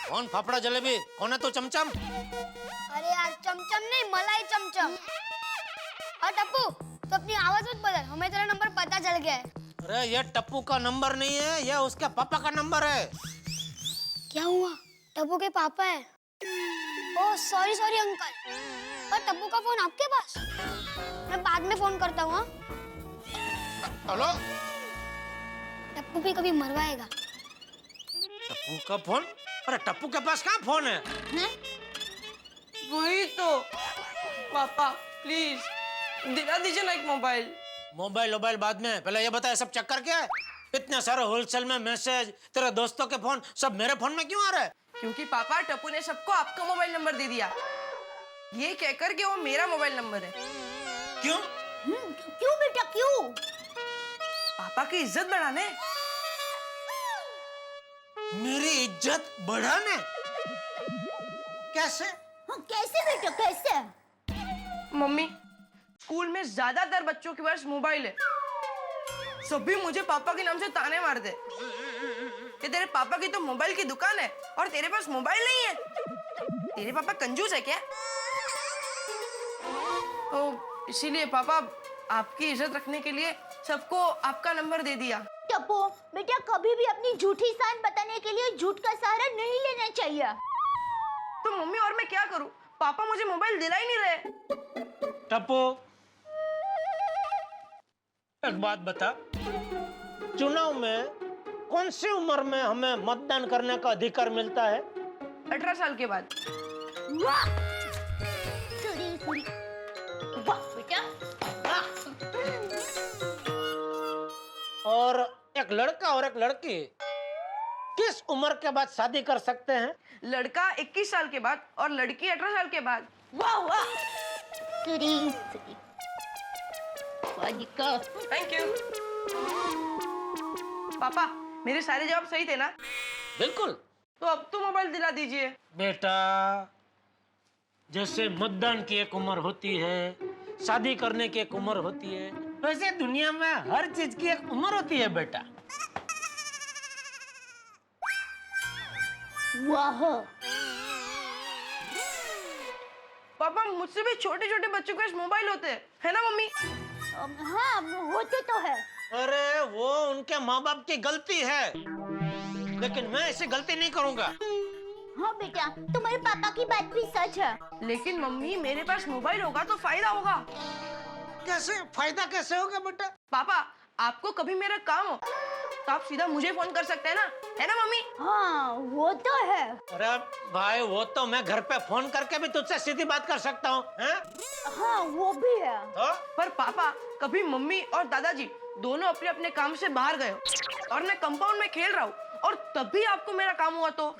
कौन फाफड़ा जलेबी? कौन है तू चमचम?
अरे यार चमचम नहीं, मलाई चमचम। और टप्पू तो अपनी आवाज मत बदल, हमें तेरा नंबर पता चल गया है।
अरे ये टप्पू का नंबर नहीं है, ये उसके पापा का नंबर है।
क्या हुआ? टप्पू के पापा है? Oh sorry uncle. पर टप्पू का फोन आपके पास? मैं बाद में फोन करता हूँ।
हेलो,
टप्पू भी कभी मरवाएगा।
टप्पू का फोन? अरे टप्पू के पास कहाँ फोन है?
वही तो। पापा प्लीज दिला दीजिए ना एक मोबाइल।
मोबाइल बाद में, पहले ये बता सब चक्कर क्या है? इतने सारे होलसेल में मैसेज, तेरे दोस्तों के फोन सब मेरे फोन में क्यों आ रहा है?
क्योंकि पापा टप्पू ने सबको आपका मोबाइल नंबर दे दिया, ये कहकर कि वो मेरा मोबाइल नंबर है।
क्यों?
क्यों बेटा क्यों?
पापा की इज्जत बढ़ाने।
मेरी इज्जत बढ़ाने? कैसे?
कैसे बेटा कैसे?
मम्मी, स्कूल में ज्यादातर बच्चों के पास मोबाइल है। सभी मुझे पापा के नाम से ताने मारते कि तेरे पापा की तो मोबाइल की दुकान है और तेरे पास मोबाइल नहीं है। तेरे पापा कंजूस है क्या? तो इसीलिए पापा आपकी इज्जत रखने के लिए सबको आपका नंबर दे दिया।
टप्पू बेटा कभी भी अपनी झूठी शान बताने के लिए झूठ का सहारा नहीं लेना चाहिए।
तो मम्मी और मैं क्या करूं? पापा मुझे मोबाइल दिला ही नहीं रहे।
टप्पू एक बात बता, चुनाव में कौन सी उम्र में हमें मतदान करने का अधिकार मिलता है?
18 साल के बाद।
एक लड़का और एक लड़की किस उम्र के बाद शादी कर सकते हैं?
लड़का 21 साल के बाद और लड़की 18 साल के बाद।
वाह वाह
थैंक यू। पापा मेरे सारे जवाब सही थे ना?
बिल्कुल।
तो अब तो मोबाइल दिला दीजिए।
बेटा, जैसे मतदान की एक उम्र होती है, शादी करने की एक उम्र होती है, वैसे दुनिया में हर चीज की एक उम्र होती है बेटा।
वाह।
पापा मुझसे भी छोटे छोटे बच्चों के पास मोबाइल होते हैं, है ना मम्मी?
हाँ होते तो है।
अरे वो उनके माँ बाप की गलती है, लेकिन मैं ऐसी गलती नहीं करूंगा।
हाँ बेटा, तुम्हारे पापा की बात भी सच है।
लेकिन मम्मी मेरे पास मोबाइल होगा तो फायदा होगा।
कैसे फायदा कैसे होगा बेटा?
पापा आपको कभी मेरा काम हो तो आप सीधा मुझे फोन कर सकते हैं ना, है ना मम्मी?
हाँ वो तो है।
अरे भाई, वो तो मैं घर पे फोन करके भी तुझसे सीधी बात कर सकता हूँ।
हाँ वो भी है।
तो?
पर पापा कभी मम्मी और दादाजी दोनों अपने अपने काम से बाहर गए और मैं कंपाउंड में खेल रहा हूँ और तभी आपको मेरा काम हुआ तो?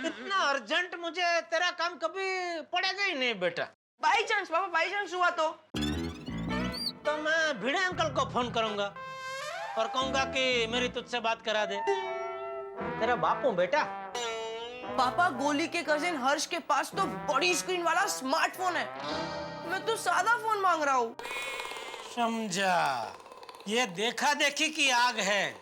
इतना अर्जेंट मुझे तेरा काम कभी पड़ेगा ही नहीं बेटा।
बाई चांस पापा, बाई चांस हुआ
तो मैं भिड़े अंकल को फोन करूंगा और कहूंगा कि मेरी तुझसे बात करा दे। तेरा बाप हूँ बेटा।
पापा गोली के कजिन हर्ष के पास तो बड़ी स्क्रीन वाला स्मार्टफोन है, मैं तो सादा फोन मांग रहा हूँ।
समझा, ये देखा देखी की आग है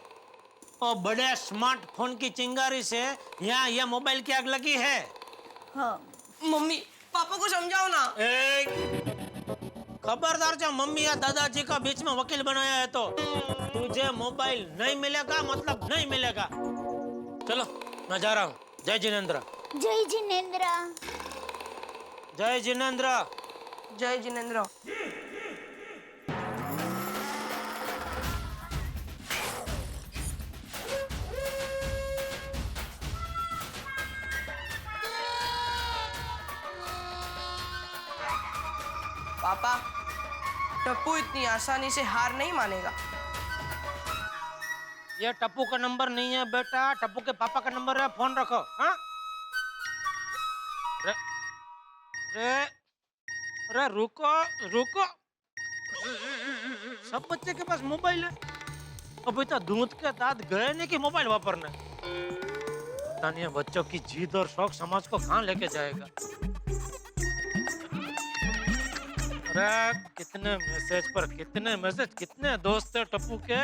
और बड़े स्मार्टफोन की चिंगारी से यहाँ ये मोबाइल की आग लगी है।
हाँ मम्मी पापा को समझाओ ना।
खबरदार, जो मम्मी या दादाजी का बीच में वकील बनाया है तो तुझे मोबाइल नहीं मिलेगा, मतलब नहीं मिलेगा। चलो मैं जा रहा हूँ। जय जिनेंद्र।
जय जिनेंद्र।
जय जिनेंद्र।
जय जिनेंद्र। पापा टप्पू इतनी आसानी से हार नहीं मानेगा।
ये टप्पू का नंबर नहीं है बेटा, टप्पू के पापा का नंबर है, फोन रखो। हाँ? रे रुको रुको, सब बच्चे के पास मोबाइल है। अभी तो दूध के दांत गए नहीं कि मोबाइल वापरना। पता नहीं बच्चों की जिद और शौक समाज को कहाँ लेके जाएगा। अरे कितने मैसेज पर कितने मैसेज, कितने दोस्त है टप्पू के।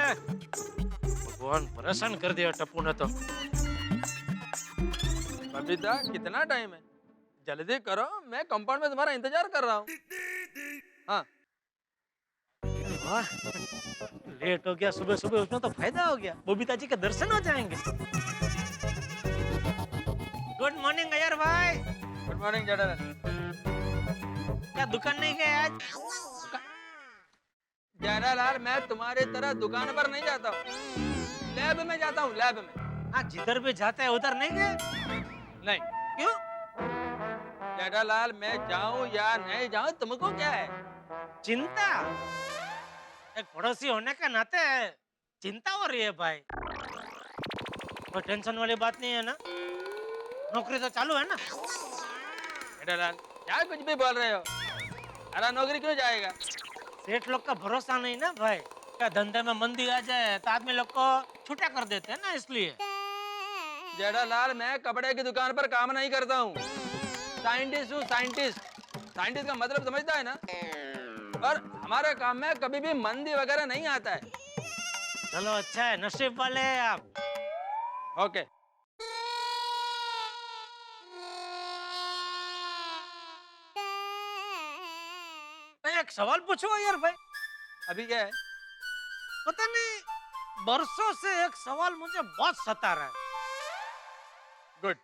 भगवान परेशान कर दिया टप्पू ने तो।
बबीता कितना टाइम है, जल्दी करो, मैं कंपाउंड में तुम्हारा इंतजार कर रहा हूँ। हाँ
वाह, लेट हो गया सुबह सुबह, उसमें तो फायदा हो गया, बबीता जी के दर्शन हो जाएंगे। गुड मॉर्निंग अय्यर भाई।
Good morning Jethalal.
क्या दुकान नहीं गए आज?
जेठालाल मैं तुम्हारी तरह दुकान पर नहीं जाता हूँ, लैब में जाता हूँ, लैब में।
हाँ, जिधर भी जाते हैं उधर नहीं गए?
नहीं।
क्यों?
जेठालाल मैं जाऊँ या नहीं जाऊँ तुमको क्या है?
चिंता? एक पड़ोसी होने के नाते चिंता हो रही है भाई। कोई टेंशन वाली बात नहीं है ना? नौकरी तो चालू है ना?
जेठालाल क्या कुछ भी बोल रहे हो? अरे नौकरी क्यों जाएगा?
सेठ लोग का भरोसा नहीं ना भाई, क्या धंधे में मंदी आ जाए तो आदमी लोग को छुट्टा कर देते हैं ना, इसलिए।
जेठालाल मैं कपड़े की दुकान पर काम नहीं करता हूँ, साइंटिस्ट हूँ, साइंटिस्ट। साइंटिस्ट का मतलब समझता है ना? और हमारे काम में कभी भी मंदी वगैरह नहीं आता है।
चलो अच्छा है, नसीब वाले हैं आप।
ओके।
एक सवाल पूछो यार भाई।
अभी क्या है?
पता नहीं, बरसों से एक सवाल मुझे बहुत सता रहा है।
गुड।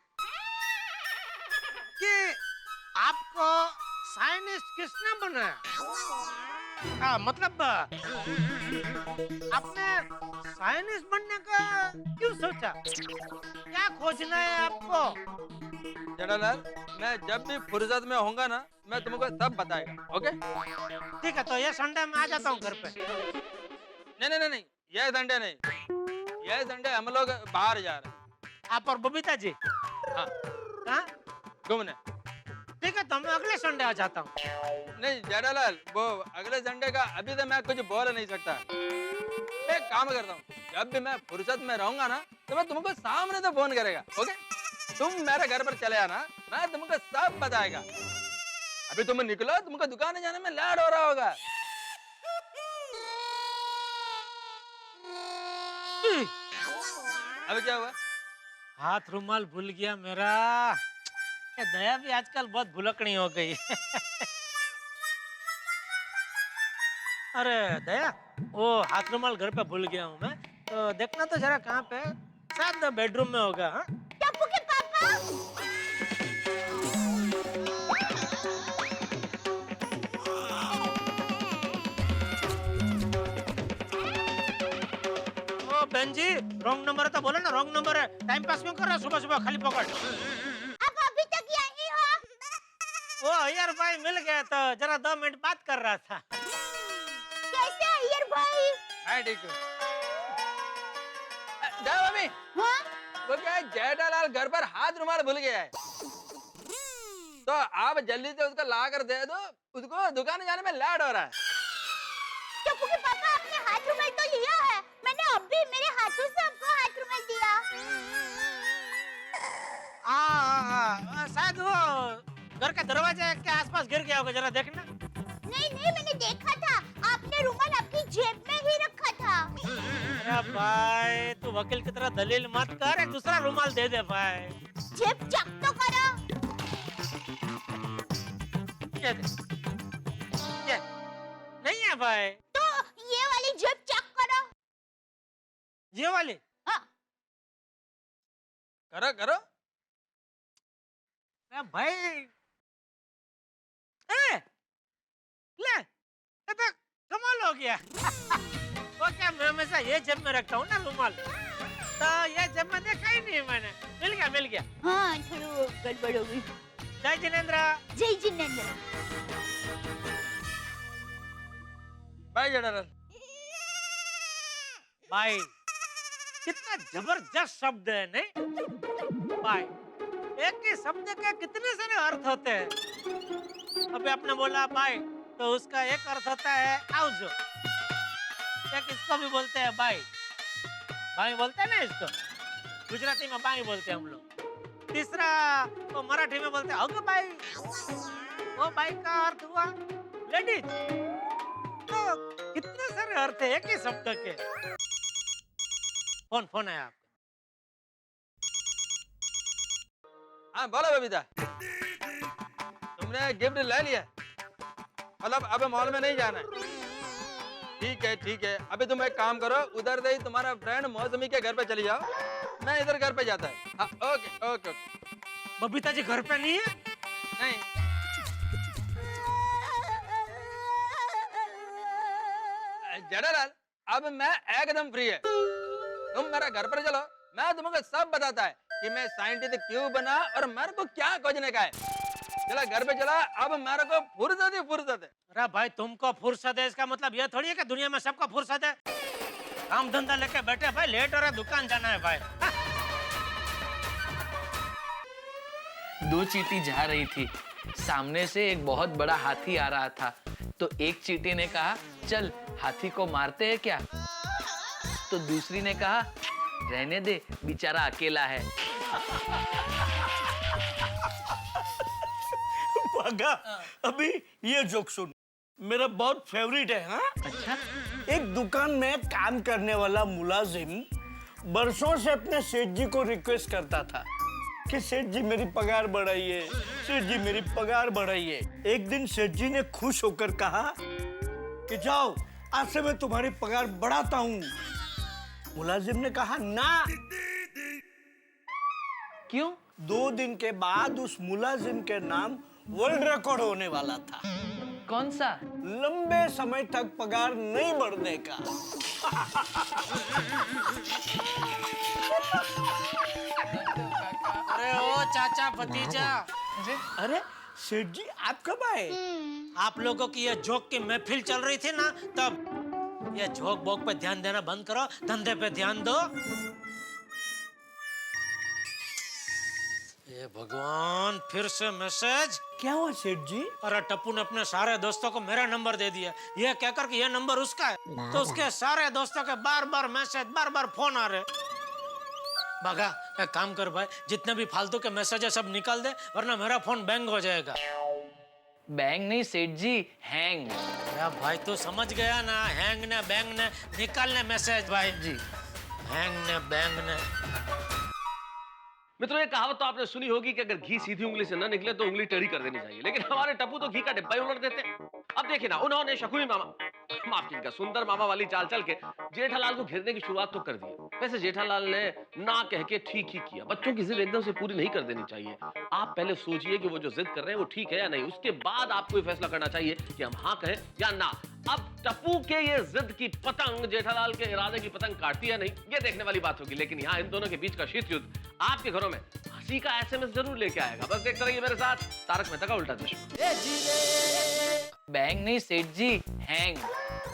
कि आपको साइंटिस्ट किसने बनाया? मतलब आपने साइंटिस्ट बनने का क्यों सोचा? क्या खोजना है आपको?
जेठालाल मैं जब भी फुर्सत में होऊंगा ना, मैं तुमको तब बताएगा। ओके ठीक
है, तो ये संडे में आ जाता हूँ घर पे।
नहीं नहीं नहीं नहीं, ये संडे नहीं, ये संडे हम लोग बाहर जा रहे हैं।
आप और बबीता जी?
हाँ।
कहाँ?
घूमने।
ठीक है, तो मैं अगले संडे आ जाता हूँ।
नहीं जेठालाल, वो अगले संडे का अभी तो मैं कुछ बोल नहीं सकता। मैं एक काम करता हूँ, जब भी मैं फुर्सत में रहूंगा ना तो मैं तुमको सामने से फोन करेगा, ओके? तुम मेरे घर पर चले आना, मैं तुमको सब बताएगा। अभी तुम निकलो, तुमको दुकान जाने में लेट हो रहा होगा। अभी क्या हुआ?
हाथ रुमाल भूल गया मेरा। ये दया भी आजकल बहुत भुलकड़ी हो गई। अरे दया, वो हाथ रुमाल घर पे भूल गया हूँ मैं, तो देखना तो जरा कहाँ पे। शायद बेडरूम में होगा। हाँ,
टप्पू के पापा।
ओ बहन जी, रॉन्ग नंबर है तो बोलो ना, रॉन्ग नंबर है। टाइम पास क्यों कर रहे हो सुबह सुबह खाली पकड़?
आप अभी तक यहीं हो?
वो अय्यर भाई मिल गया तो जरा 2 मिनट बात कर रहा था।
कैसे अय्यर भाई?
मैं ठीक हूँ। मम्मी,
हाँ?
वो क्या है, जेठालाल घर पर हाथ रुमाल भूल गया है, तो आप जल्दी से उसको ला कर दे दो, उसको दुकान जाने में लेट हो रहा है।
टप्पू के पापा, आपने हाथ रुमाल तो लिया है? मैंने अभी मेरे हाथों से आपको हाथ रुमाल दिया।
शायद वो घर के दरवाजे के आसपास गिर गया होगा, जरा देखना।
नहीं नहीं, मैंने देखा था, आपने रुमाल आपकी जेब में ही रखा था।
अरे भाई, तू वकील की तरह दलील मत कर, एक दूसरा रुमाल दे दे भाई।
जेब चेक तो करो।
ये दे। ये नहीं है भाई।
तो ये वाली जेब चेक करो।
ये वाली?
हाँ।
करो करो।
अरे भाई, ले, ये तो कमाल हो गया। वो क्या, मैं हमेशा ये जेब में रखता हूँ ना रुमाल, तो ये जेब में देखा ही नहीं मैंने। मिल गया।
हाँ, थोड़ी गड़बड़ हो गई।
जय जिनेंद्र।
जय जिनेंद्र।
भाई जेठालाल।
भाई, कितना जबरदस्त शब्द है नहीं भाई? एक ही शब्द के कितने सारे अर्थ होते हैं। अभी आपने बोला भाई, तो उसका एक अर्थ होता है आउजो, एक इसको भी बोलते हैं भाई बोलते हैं ना इसको, गुजराती में बाई बोलते हैं हम लोग। तीसरा तो मराठी में बोलते हैं अगो बाई। वो बाई का अर्थ हुआ लेडीज। तो कितने सारे अर्थ है एक ही शब्द के। फोन है आपका।
हाँ बोलो बबीता, तुमने गिफ्ट ले लिया? मतलब अब मॉल में नहीं जाना है? ठीक है, अभी तुम एक काम करो, उधर से ही तुम्हारा फ्रेंड मौसमी के घर पे चली जाओ, मैं इधर घर पे जाता है। हाँ, ओके।
बबीता जी घर पे नहीं है?
नहीं। जेठालाल, अब मैं एकदम फ्री है, तुम मेरा घर पर चलो, मैं तुमको सब बताता है कि मैं साइंटिस्ट क्यों बना और मेरे को क्या खोजने का है। चला घर पे चला, अब मेरे को फुर्सत है।
अरे भाई, तुमको फुर्सत है इसका मतलब ये थोड़ी है कि दुनिया में सबको फुर्सत है। काम धंधा लेके बैठे भाई, लेट हो रहा है, दुकान जाना है भाई।
2 चींटी जा रही थी, सामने से एक बहुत बड़ा हाथी आ रहा था, तो एक चींटी ने कहा चल हाथी को मारते हैं क्या? तो दूसरी ने कहा रहने दे, बेचारा अकेला है।
पागा, अभी ये जोक सुन, मेरा बहुत फेवरेट है। हाँ?
अच्छा?
एक दुकान में काम करने वाला मुलाजिम बरसों से अपने सेठ जी को रिक्वेस्ट करता था कि सेठ जी मेरी पगार बढ़ाइए, सेठ जी मेरी पगार बढ़ाइए। एक दिन सेठ जी ने खुश होकर कहा कि जाओ, आज से मैं तुम्हारी पगार बढ़ाता हूँ। मुलाजिम ने कहा ना।
क्यों?
2 दिन के बाद उस मुलाजिम के नाम वर्ल्ड रिकॉर्ड होने वाला था।
कौन सा?
लंबे समय तक पगार नहीं बढ़ने का।
अरे ओ चाचा भतीजा।
अरे सेठ जी, आप कब आए?
आप लोगों की ये जोक की महफिल चल रही थी ना, तब ये जोक बोक पे ध्यान देना बंद करो, धंधे पे ध्यान दो। ये भगवान, फिर से मैसेज।
क्या हुआ सेठ जी?
अरे टप्पू ने अपने सारे दोस्तों को मेरा नंबर दे दिया, ये कहकर कि ये नंबर उसका है, तो उसके सारे दोस्तों के बार बार मैसेज, बार बार फोन आ रहे। भगा, एक काम कर भाई, जितने भी फालतू के मैसेज है सब निकाल दे, वरना मेरा फोन बैंग हो जाएगा।
बैंग नहीं सेठ जी, हैंग।
अरे भाई तू समझ गया ना, हैंग ने बैंग ने, निकालने मैसेज भाई जी, हैंग ने बैंग ने।
मित्रों, ये कहावत तो आपने सुनी होगी कि अगर घी सीधी उंगली से न निकले तो उंगली टेढ़ी कर देनी चाहिए, लेकिन हमारे टप्पू तो घी का डिब्बा ही उलट देते हैं। अब देखिए ना, उन्होंने शकुनी मामा, माफ कीजिएगा, सुंदर मामा वाली चाल चल के जेठालाल को घेरने की शुरुआत तो कर दी। वैसे जेठालाल ने ना कह के ठीक ही किया। बच्चों की जिद एकदम से पूरी नहीं कर देनी चाहिए। आप पहले सोचिए कि वो जो जिद कर रहे हैं वो ठीक है या नहीं, उसके बाद आपको ये फैसला करना चाहिए कि हम हाँ कहें या ना। अब टप्पू के ये जिद की पतंग जेठालाल के इरादे की पतंग काटती है नहीं, ये देखने वाली बात होगी। लेकिन यहाँ इन दोनों के बीच का शीत युद्ध आपके घरों में हंसी का एसएमएस जरूर लेके आएगा। बस देखते रहिए मेरे साथ तारक मेहता का उल्टा चश्मा।
बैंग नहीं सेठ जी, हैंग।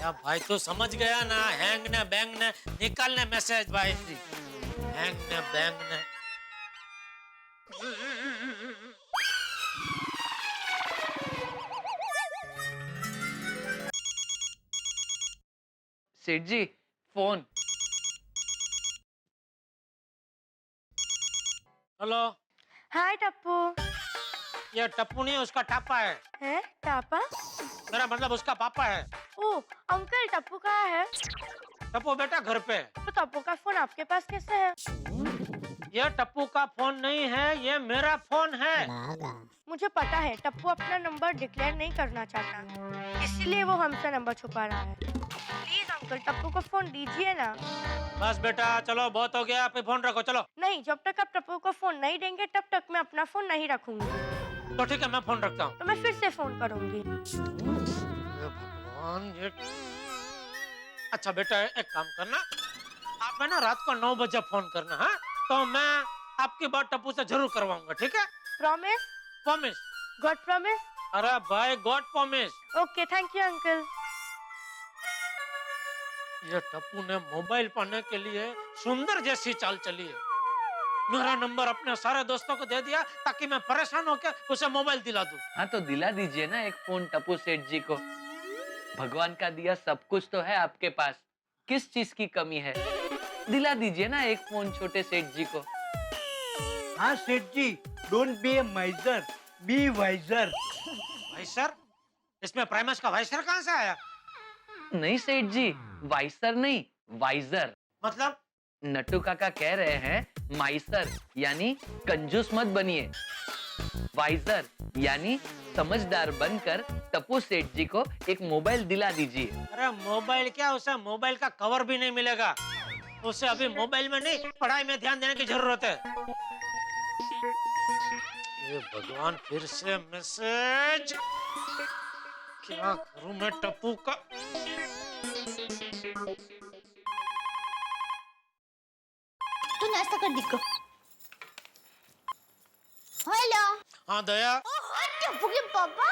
या भाई तू समझ गया ना, हैंग ने बैंग ने, निकालने मैसेज भाई जी, हैंग ने बैंग ने।
सेठ जी फोन।
हेलो।
हाय टप्पू।
ये टप्पू नहीं, उसका टापा है।
है टापा?
मेरा मतलब उसका पापा है।
ओ अंकल, टप्पू कहाँ है?
टप्पू बेटा घर पे।
तो टप्पू का फोन आपके पास कैसे है?
ये टप्पू का फोन नहीं है, ये मेरा फोन है।
मुझे पता है टप्पू अपना नंबर डिक्लेयर नहीं करना चाहता, इसीलिए वो हमसे नंबर छुपा रहा है। प्लीज अंकल, टप्पू को फोन दीजिए ना।
बस बेटा चलो, बहुत हो गया, आप फोन रखो चलो।
नहीं, जब तक आप टप्पू को फोन नहीं देंगे तब तक मैं अपना फोन नहीं रखूंगी।
तो ठीक है, मैं फोन रखता हूँ।
तो मैं फिर से फोन करूंगी।
भगवान ये। अच्छा बेटा एक काम करना, आप है ना रात को 9 बजे फोन करना, हाँ? तो मैं आपकी बात टप्पू से जरूर करवाऊंगा, ठीक है?
प्रॉमिस?
प्रॉमिस।
God promise?
अरे भाई God promise.
Okay, thank you uncle.
ये टप्पू ने मोबाइल पाने के लिए सुंदर जैसी चाल चली है। मेरा नंबर अपने सारे दोस्तों को दे दिया ताकि मैं परेशान होकर उसे मोबाइल दिला दूं।
हाँ तो दिला दीजिए ना एक फोन टप्पू सेठ जी को। भगवान का दिया सब कुछ तो है आपके पास, किस चीज की कमी है? दिला दीजिए ना एक फोन छोटे सेठ जी को।
हाँ सेठ जी, don't be a miser, be wiser.
Wiser? इसमें प्राइमस का वाइसर कहाँ से आया?
नहीं सेठ जी, वाइसर नहीं, वाइजर।
मतलब?
नट्टू काका कह रहे हैं माइसर यानी कंजूस मत बनिए, वाइजर यानी समझदार बनकर टप्पू सेठ जी को एक मोबाइल दिला दीजिए।
अरे मोबाइल क्या, उसे मोबाइल का कवर भी नहीं मिलेगा। उसे अभी मोबाइल में नहीं, पढ़ाई में ध्यान देने की जरूरत है। ये भगवान, फिर से मैसेज। क्या करूं मैं टप्पू का?
तू नाश्ता कर दिक्को। हेलो।
हाँ दया।
टप्पू के पापा।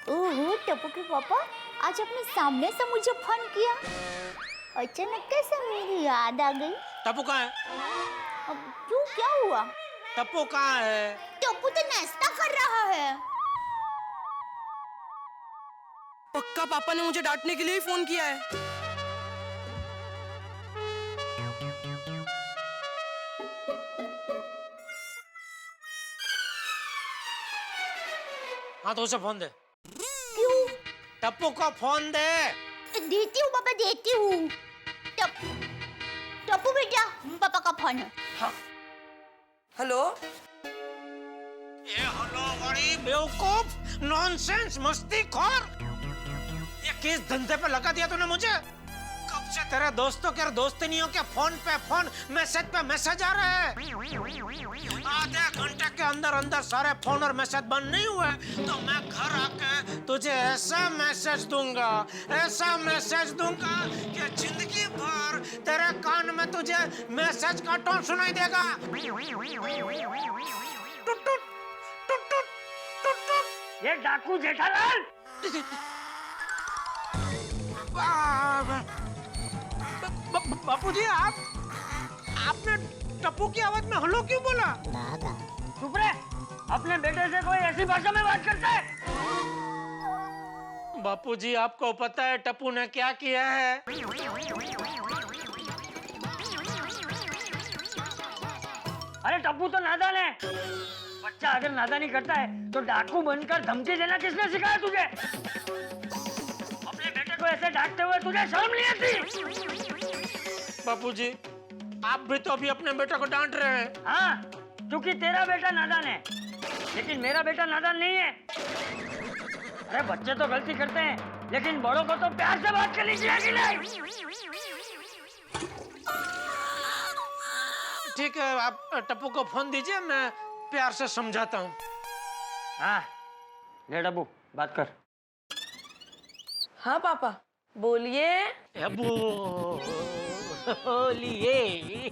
ओह टप्पू के पापा, आज अपने सामने से मुझे फोन किया। अचानक कैसे मेरी याद आ गई?
टप्पू कहाँ है?
अब क्यों, क्या हुआ?
टप्पू कहाँ है?
टप्पू तो नाश्ता कर रहा है।
पक्का पापा ने मुझे डांटने के लिए ही फोन किया है।
हाँ तो उसे फोन दे।
क्यों?
टप्पू को फोन दे।
देती हूँ पापा, देती हूँ। टप्पू बेटा, पापा का फोन है।
हाँ। हेलो।
ये हेलो बड़ी बेवकूफ, नॉनसेंस, मस्तीखोर। ये किस धंधे पे लगा दिया तूने मुझे? कब से तेरे दोस्तों के और दोस्तनियों के फोन पे फोन, मैसेज पे मैसेज आ रहे हैं। आधे घंटे के अंदर अंदर सारे फोन और मैसेज बंद नहीं हुए तो मैं घर आके तुझे ऐसा मैसेज दूंगा, ऐसा मैसेज दूंगा कि जिंदगी भर तेरे कान में तुझे मैसेज का टोन सुनाई देगा। टुट टुट टुट टुट टुट टुट टुट।
ये डाकू जेठालाल।
बापूजी आपने टप्पू की आवाज में हेलो क्यों बोला?
चुप रहे, अपने बेटे से कोई ऐसी भाषा में बात करता है?
बापूजी आपको पता है टप्पू ने क्या किया है?
अरे टप्पू तो नादान है। बच्चा अगर नादानी करता है तो डाकू बनकर धमकी देना किसने सिखाया तुझे? अपने बेटे को ऐसे डांटते हुए तुझे शर्म नहीं आती?
बापूजी आप भी तो अभी अपने बेटे को डांट रहे हैं।
हाँ, क्योंकि तेरा बेटा नादान है, लेकिन मेरा बेटा नादान नहीं है। अरे बच्चे तो गलती करते हैं, लेकिन बड़ों को तो प्यार से बात करनी चाहिए कि नहीं?
ठीक है, आप टप्पू को फोन दीजिए, मैं प्यार से समझाता हूँ।
हाँ, ले डब्बू बात कर।
हाँ पापा बोलिए।
बोलिए।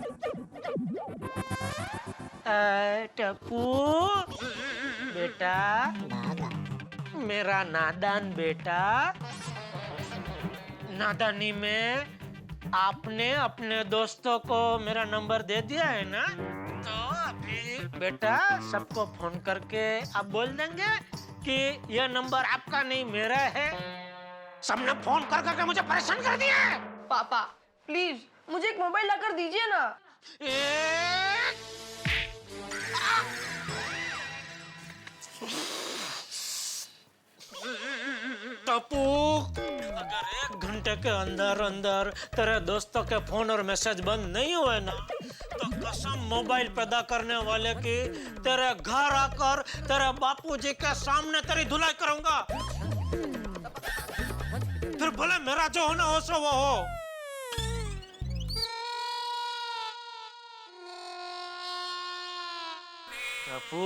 टप्पू बेटा, मेरा नादान बेटा, नादानी में आपने अपने दोस्तों को मेरा नंबर दे दिया है ना? तो अभी बेटा सबको फोन करके आप बोल देंगे कि यह नंबर आपका नहीं मेरा है। सबने फोन कर करके मुझे परेशान कर दिया है।
पापा प्लीज मुझे एक मोबाइल लाकर दीजिए ना।
टप्पू, अगर 1 घंटे के अंदर अंदर तेरे दोस्तों के फोन और मैसेज बंद नहीं हुए ना, तो कसम मोबाइल पैदा करने वाले की तेरे घर आकर तेरे बापूजी के सामने तेरी धुलाई करूंगा। फिर भले मेरा जो होना हो सो वो हो। टप्पू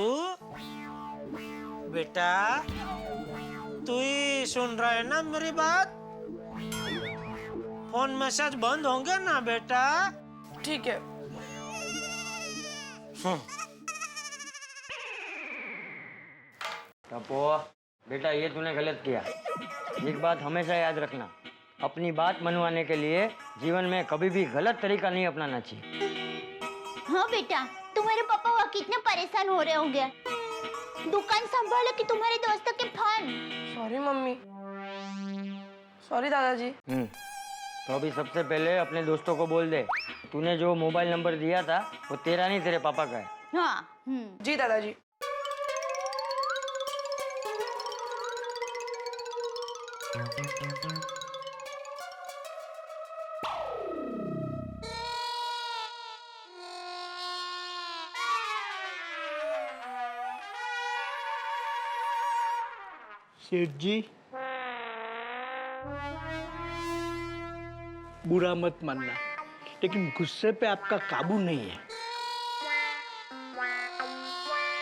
बेटा, तू ही सुन रहा है ना मेरी बात? फोन मैसेज बंद होंगे ना बेटा?
ठीक है।
टप्पू बेटा, ये तूने गलत किया। एक बात हमेशा याद रखना, अपनी बात मनवाने के लिए जीवन में कभी भी गलत तरीका नहीं अपनाना चाहिए।
हाँ बेटा, तुम्हारे पापा वहाँ कितने परेशान हो रहे होंगे। दुकान संभालो कि तुम्हारे दोस्तों के फोन।
Sorry mummy. सॉरी दादाजी।
तो अभी सबसे पहले अपने दोस्तों को बोल दे, तूने जो मोबाइल नंबर दिया था वो तेरा नहीं तेरे पापा का है।
हाँ।
जी दादाजी।
सेठ जी, बुरा मत मानना, लेकिन गुस्से पे आपका काबू नहीं है।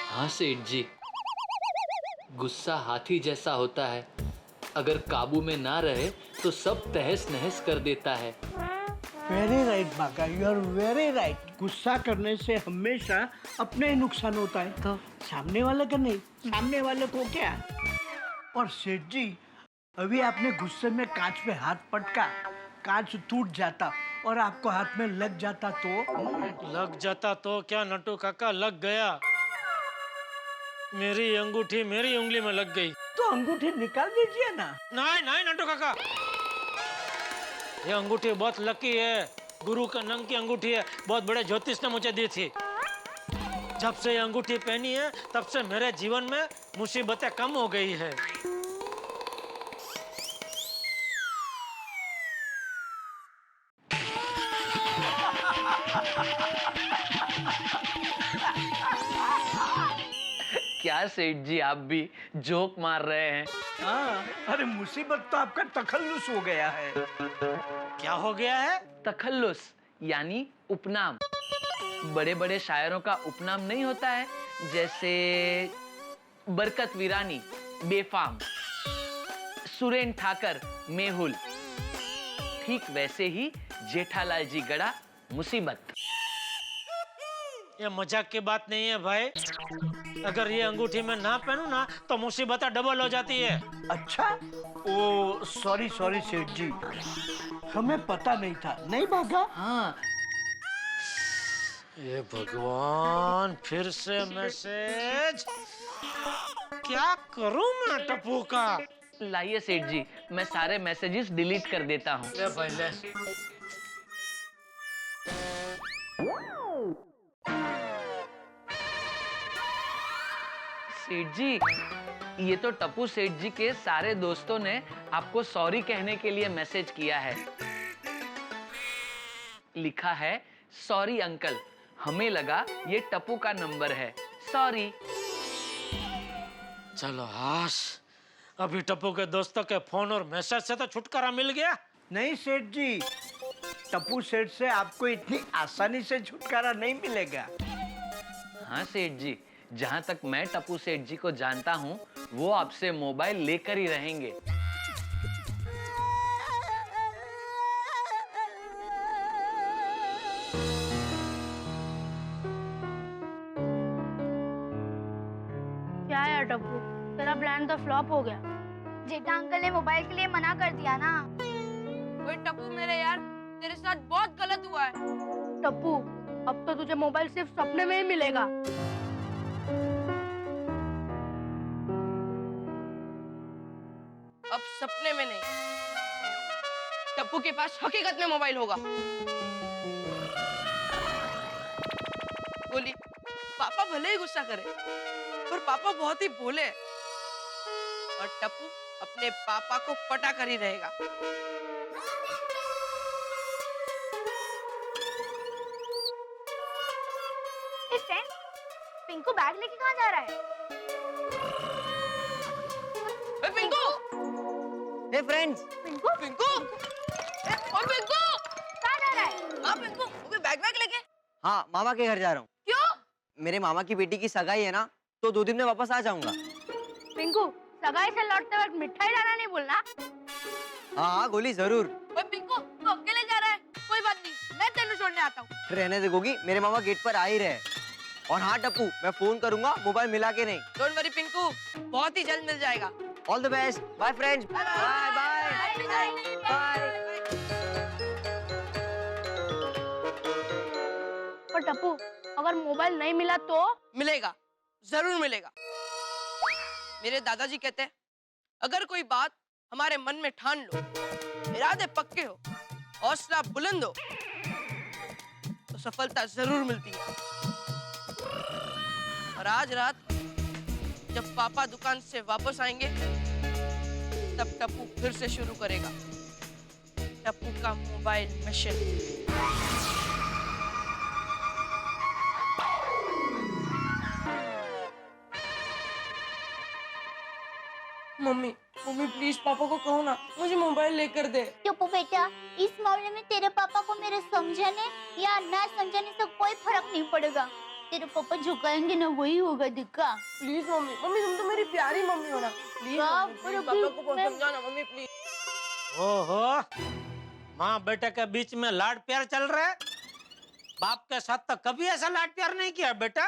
हाँ सेठ जी, गुस्सा हाथी जैसा होता है, अगर काबू में ना रहे तो सब तहस नहस कर देता है।
Very right Baka, you are very right. गुस्सा करने से हमेशा अपने ही नुकसान होता है, तो सामने वाले का नहीं। सामने वाले को क्या? और सेठ जी, अभी आपने गुस्से में कांच पे हाथ पटका, कांच टूट जाता और आपको हाथ में लग जाता तो?
लग जाता तो क्या नट्टू काका, लग गया। मेरी अंगूठी मेरी उंगली में लग गई।
तो अंगूठी निकाल दीजिए ना।
नहीं नहीं नट्टू काका, ये अंगूठी बहुत लकी है, गुरु का नंग की अंगूठी है, बहुत बड़े ज्योतिष ने मुझे दी थी। जब से ये अंगूठी पहनी है तब से मेरे जीवन में मुसीबतें कम हो गई है।
क्या सेठ जी, आप भी जोक मार रहे हैं?
हाँ, अरे मुसीबत तो आपका तखल्लुस हो गया है।
क्या हो गया है?
तखल्लुस यानी उपनाम। बड़े बड़े शायरों का उपनाम नहीं होता है, जैसे बरकत वीरानी बेफाम, सुरेन ठाकर मेहुल, ठीक वैसे ही जेठालाल जी गड़ा मुसीबत।
ये मजाक की बात नहीं है भाई। अगर ये अंगूठी मैं ना पहनूं ना तो मुसीबत डबल हो जाती है।
अच्छा, ओ सॉरी सॉरी सेठ जी, हमें पता नहीं था, नहीं भागा।
हाँ। ये भगवान, फिर से मैसेज, क्या करूं मैं टप्पू का?
लाइए सेठ जी, मैं सारे मैसेजेस डिलीट कर देता हूँ।
ले भाई ले।
सेठ जी, ये तो टप्पू सेठ जी के सारे दोस्तों ने आपको सॉरी कहने के लिए मैसेज किया है। लिखा है, सॉरी अंकल, हमें लगा ये टप्पू का नंबर है, सॉरी।
चलो हाश, अभी टप्पू के दोस्तों के फोन और मैसेज से तो छुटकारा मिल गया।
नहीं सेठ जी, टप्पू सेठ से आपको इतनी आसानी से छुटकारा नहीं मिलेगा।
हाँ सेठ जी, जहाँ तक मैं टप्पू सेठ जी को जानता हूँ, वो आपसे मोबाइल लेकर ही रहेंगे।
क्या यार टप्पू, तेरा प्लान तो फ्लॉप हो गया।
जेठा अंकल ने मोबाइल के लिए मना कर दिया ना।
ओए टप्पू मेरे यार, तेरे साथ बहुत गलत हुआ है।
टप्पू, अब तो तुझे मोबाइल सिर्फ सपने में ही मिलेगा।
अब सपने में नहीं, टप्पू के पास हकीकत में मोबाइल होगा। बोली, पापा भले ही गुस्सा करे, पर पापा बहुत ही भोले हैं और टप्पू अपने पापा को पटा कर ही रहेगा।
पिंकू बैग लेके कहाँ जा रहा है?
पिंकू!
Hey friends,
Pinku! पिंकू! ओ पिंकू!
कहाँ जा रहा है?
हाँ पिंकू, वो बैग लेके।
हाँ मामा के घर जा रहा हूँ।
क्यों?
मेरे मामा की बेटी की सगाई है ना, तो 2 दिन में वापस आ जाऊंगा।
पिंकू, सगाई से लौटते वक्त मिठाई लाना नहीं भूलना।
हाँ हाँ गोली जरूर।
ओए पिंकू, तू अकेले जा रहा है? कोई बात नहीं, मैं तेरे छोड़ने आता हूँ।
रहने दे गोगी, मेरे मामा गेट पर आ ही रहे। और हाँ टप्पू, मैं फोन करूंगा, मोबाइल मिला के नहीं।
डोंट वरी पिंकू, बहुत ही जल्द मिल जाएगा।
All the best, bye friends, bye bye bye.
पर टप्पू, अगर मोबाइल नहीं मिला तो?
मिलेगा, जरूर मिलेगा। मेरे दादाजी कहते हैं, अगर कोई बात हमारे मन में ठान लो, इरादे पक्के हो, हौसला बुलंद हो, तो सफलता जरूर मिलती है। और आज रात जब पापा दुकान से वापस आएंगे, तब टप्पू फिर से शुरू करेगा टप्पू का मोबाइल मिशन। मम्मी प्लीज पापा को कहो ना, मुझे मोबाइल लेकर दे।
टप्पू बेटा, इस मामले में तेरे पापा को मेरे समझाने या ना समझाने से कोई फर्क नहीं पड़ेगा। तेरे पापा जो कहेंगे ना वही होगा। दिक्का
प्लीज मम्मी तुम तो मेरी प्यारी मम्मी हो ना। प्लीज पापा को समझाना मम्मी प्लीज।
ओहो, माँ बेटे के बीच में लाड प्यार चल रहा है। बाप के साथ तो कभी ऐसा लाड प्यार नहीं किया बेटा।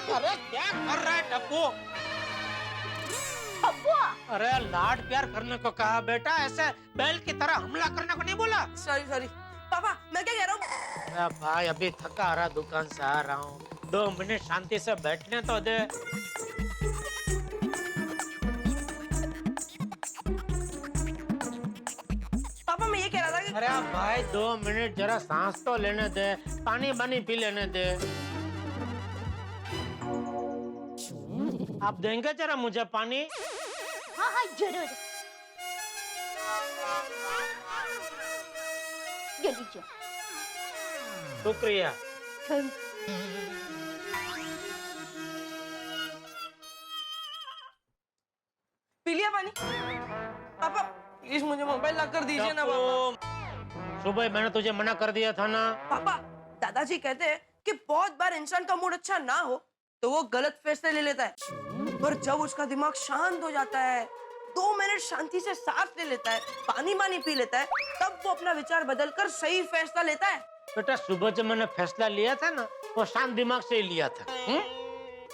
अरे क्या कर रहा है टप्पू? अरे लाड प्यार करने को कहा बेटा, ऐसे बैल की तरह हमला करने को नहीं बोला।
सॉरी पापा, मैं क्या कह रहा हूँ?
अरे भाई अभी थका आ रहा, दुकान से आ रहा हूँ, 2 मिनट शांति से बैठने तो दे।
पापा मैं ये कह रहा था कि...
अरे भाई 2 मिनट जरा सांस तो लेने दे, पानी पी लेने दे। आप देंगे जरा मुझे पानी?
हाँ हाँ जरूर। ये लीजिए।
शुक्रिया।
पी लिया पानी? पापा प्लीज मुझे मोबाइल ला कर दीजिए ना पापा।
सुबह मैंने तुझे मना कर दिया था ना।
पापा दादाजी कहते हैं कि बहुत बार इंसान का मूड अच्छा ना हो तो वो गलत फैसले ले लेता है, पर जब उसका दिमाग शांत हो जाता है, 2 मिनट शांति से सांस ले लेता है, पानी पी लेता है, तब वो अपना विचार बदलकर सही फैसला लेता है।
बेटा सुबह जब मैंने फैसला लिया था ना, वो शांत दिमाग से ही लिया था।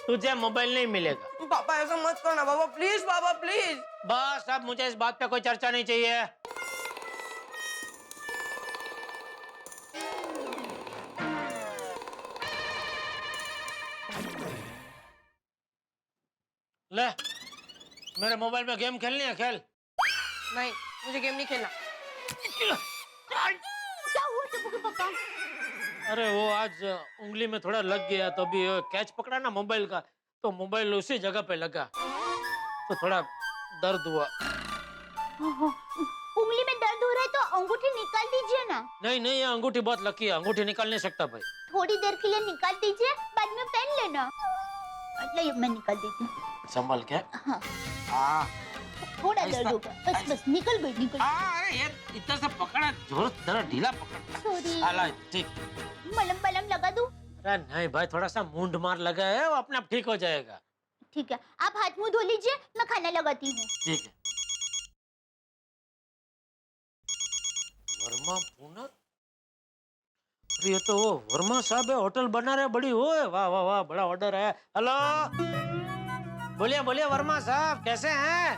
तुझे मोबाइल नहीं मिलेगा।
पापा ऐसा मत करना बाबा, प्लीज बाबा प्लीज।
बस अब मुझे इस बात पे कोई चर्चा नहीं चाहिए। ले, मेरे मोबाइल में गेम खेलनी है, खेल।
नहीं, मुझे गेम नहीं खेलना।
क्या हुआ टप्पू के पापा?
अरे वो आज उंगली में थोड़ा लग गया, तो अभी कैच पकड़ा ना मोबाइल का, तो मोबाइल उसी जगह पे लगा, तो थोड़ा दर्द हुआ।
उंगली में दर्द हो रहा है तो अंगूठी निकाल दीजिए ना।
नहीं नहीं, ये अंगूठी बहुत लकी है, अंगूठी निकाल नहीं सकता भाई।
थोड़ी देर के लिए निकाल दीजिए, बाद में पहन लेना। नहीं, मैं निकाल देती हूँ।
संभल के।
हाँ। थोड़ा दर्द होगा, बस निकल गई।
अरे यार इतना सा पकड़ा, जोर जरा ढीला पकड़।
सॉरी।
आला ठीक।
मलम लगा दूं?
अरे नहीं भाई, थोड़ा सा मूंढ मार लगा है, वो अपने आप ठीक हो जाएगा।
ठीक है, आप हाथ मुंह धो लीजिए, मैं खाना लगाती हूँ।
ठीक है। वर्मा पूना, ये तो वो वर्मा साहब है, होटल बना रहे, बड़ी वो है। वाह वाह वाह, बड़ा ऑर्डर है। हेलो, बोलिए बोलिए वर्मा साहब, कैसे हैं?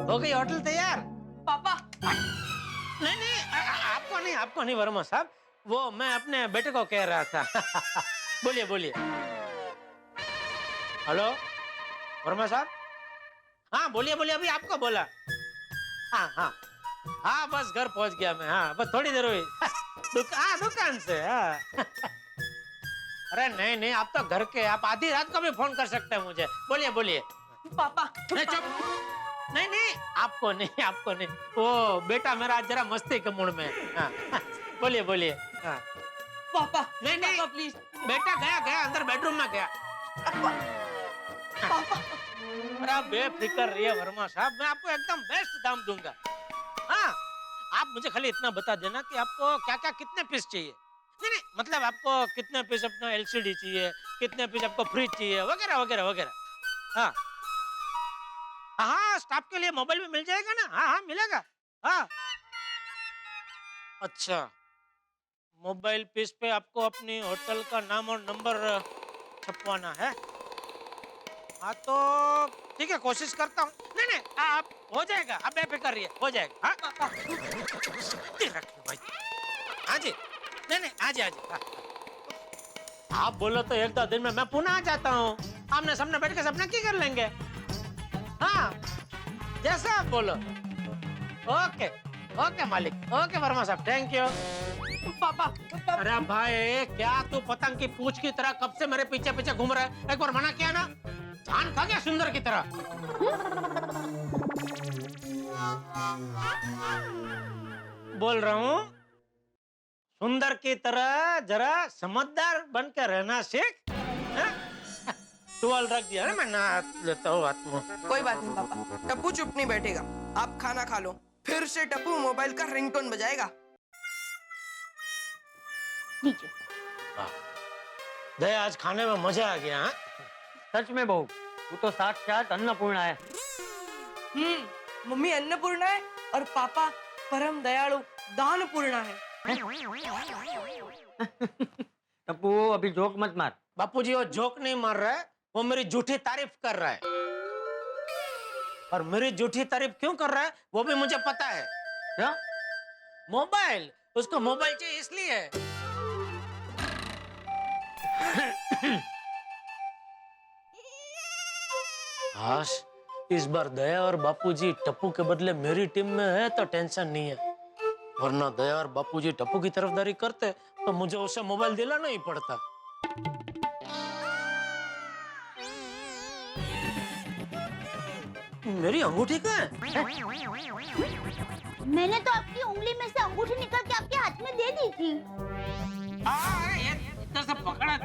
हो गई होटल तैयार?
पापा
नहीं नहीं, आपको नहीं वर्मा साहब, वो मैं अपने बेटे को कह रहा था। बोलिए बोलिए। हेलो वर्मा साहब, हाँ बोलिए बोलिए, अभी आपको बोला। हाँ बस घर पहुंच गया मैं। हाँ बस थोड़ी देर हुई। दुकान से। हाँ। अरे नहीं नहीं, आप तो घर के, आप आधी रात को भी फोन कर सकते हैं मुझे। बोलिए बोलिए।
पापा
नहीं चुप। नहीं आपको नहीं, वो बेटा मेरा आज जरा मस्ती के मूड में। हाँ बोलिए बोलिए। हाँ
पापा
नहीं
पापा प्लीज।
बेटा गया अंदर बेडरूम में गया।
पापा
अरे बेफिक्र रहिए वर्मा साहब, मैं आपको एकदम बेस्ट दाम दूंगा। हाँ आप मुझे खाली इतना बता देना कि आपको क्या क्या कितने पीस चाहिए। नहीं मतलब आपको कितने पीस अपना एलसीडी चाहिए, कितने पीस आपको फ्रिज चाहिए, वगैरह वगैरह वगैरह। हाँ हाँ, स्टाफ के लिए मोबाइल भी मिल जाएगा ना? हाँ मिलेगा। हाँ अच्छा, मोबाइल पीस पे आपको अपनी होटल का नाम और नंबर छपवाना है। हाँ तो ठीक है, कोशिश करता हूँ। नहीं आप हो जाएगा, आप बेफिक्र रहिए, हो जाएगा। हाँ भाई। हाँ जी, नहीं आज हाँ। आप बोलो तो 1-2 दिन में मैं पुनः आ जाता हूँ, आमने सामने बैठ के सपना की कर लेंगे। हाँ जैसा आप बोलो। ओके मालिक, ओके वर्मा साहब, थैंक यू।
पापा
अरे भाई, क्या तू पतंग की पूंछ की तरह कब से मेरे पीछे पीछे घूम रहा है? एक बार मना किया ना, जान खा गया सुंदर की तरह। बोल रहा हूँ, सुंदर की तरह जरा समझदार बन के रहना सीख। टुवाल रख दिया ना, मैं नहा लेता हूँ हाथ में।
कोई बात नहीं पापा, टप्पू चुप नहीं बैठेगा। आप खाना खा लो, फिर से टप्पू मोबाइल का रिंगटोन बजाएगा।
दया, आज खाने में मजा आ गया।
सच में बहू, तू तो साक्षात अन्नपूर्णा है।
मम्मी अन्नपूर्णा है और पापा परम दयालु दानपूर्णा है।
टप्पू अभी जोक मत मार।
बापूजी वो जोक नहीं मार रहा है, वो मेरी झूठी तारीफ कर रहा है। और मेरी झूठी तारीफ क्यों कर रहा है वो भी मुझे पता है। क्या? मोबाइल, उसको मोबाइल चाहिए इसलिए। हाश, इस बार दया और बापूजी टप्पू के बदले मेरी टीम में है तो टेंशन नहीं है, वरना दया और बापूजी टप्पू की तरफदारी करते तो मुझे उसे मोबाइल दिलाना ही पड़ता। मेरी अंगूठी कहाँ है?
मैंने तो आपकी उंगली में से अंगूठी निकाल के आपके हाथ में दे दी थी।
इतना सा पकड़ा,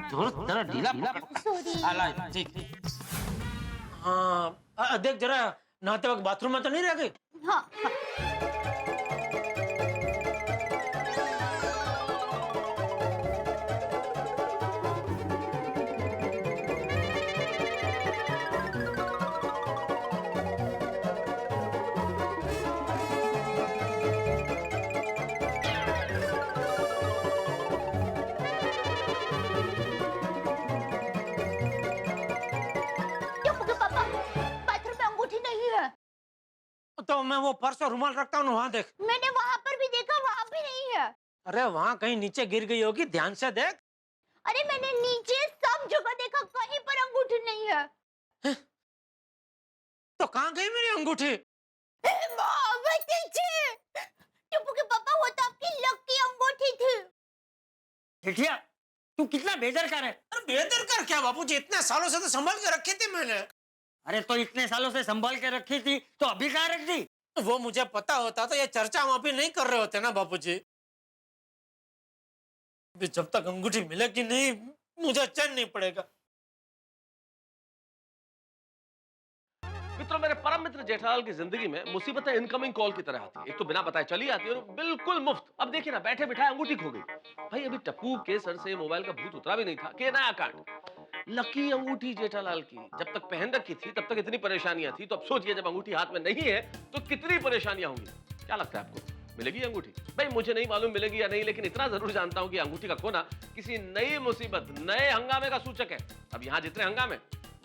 जरा ढीला
सॉरी।
आला, ठीक। हाँ देख जरा, नहाते वक्त बाथरूम में तो नहीं रह गई?
हाँ।
मैं वो पर्स और रुमाल रखता हूँ ना, वहाँ देख।
मैंने वहाँ पर भी देखा, वहाँ भी नहीं है।
अरे वहाँ कहीं नीचे गिर गई होगी, ध्यान से देख।
अरे मैंने नीचे सब जगह देखा, कहीं पर अंगूठी नहीं है।
तो कहाँ गई मेरी अंगूठी?
टप्पू के पापा, वो तो आपकी लकी अंगूठी थी।
बिटिया, तू कितना बेदरकार है। अरे बेदरकार क्या बापूजी, इतने सालों से तो संभाल के रखी थी मैंने। अरे तो इतने सालों से संभाल के रखी थी तो अभी कहाँ रख दी? वो मुझे पता होता तो ये चर्चा हम अभी नहीं कर रहे होते ना बापूजी। जब तक अंगूठी मिलेगी नहीं, मुझे चैन नहीं पड़ेगा।
मित्रों, मेरे परम मित्र जेठालाल की जिंदगी में मुसीबतें इनकमिंग कॉल की तरह आती है। एक तो बिना बताए चली आती है और बिल्कुल मुफ्त। अब देखिए ना, बैठे बिठाए अंगूठी खो गई। भाई अभी टप्पू के सर से मोबाइल का भूत उतरा भी नहीं था कि नया कांड। लकी अंगूठी जेठालाल की, जब तक पहन रखी थी तब तक इतनी परेशानियां थी, तो अब सोचिए जब अंगूठी हाथ में नहीं है तो कितनी परेशानियां होंगी। क्या लगता है आपको, मिलेगी अंगूठी? भाई मुझे नहीं मालूम मिलेगी या नहीं, लेकिन इतना जरूर जानता हूं कि अंगूठी का खोना किसी नई मुसीबत, नए हंगामे का सूचक है। अब यहाँ जितने हंगामे,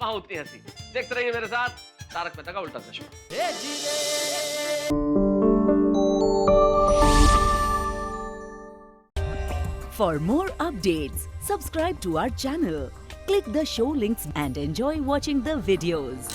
वहां उतनी हंसी। देखते रहिए मेरे साथ तारक मेहता का उल्टा चश्मा।
For more updates, subscribe to our channel, click the show links and enjoy watching the videos.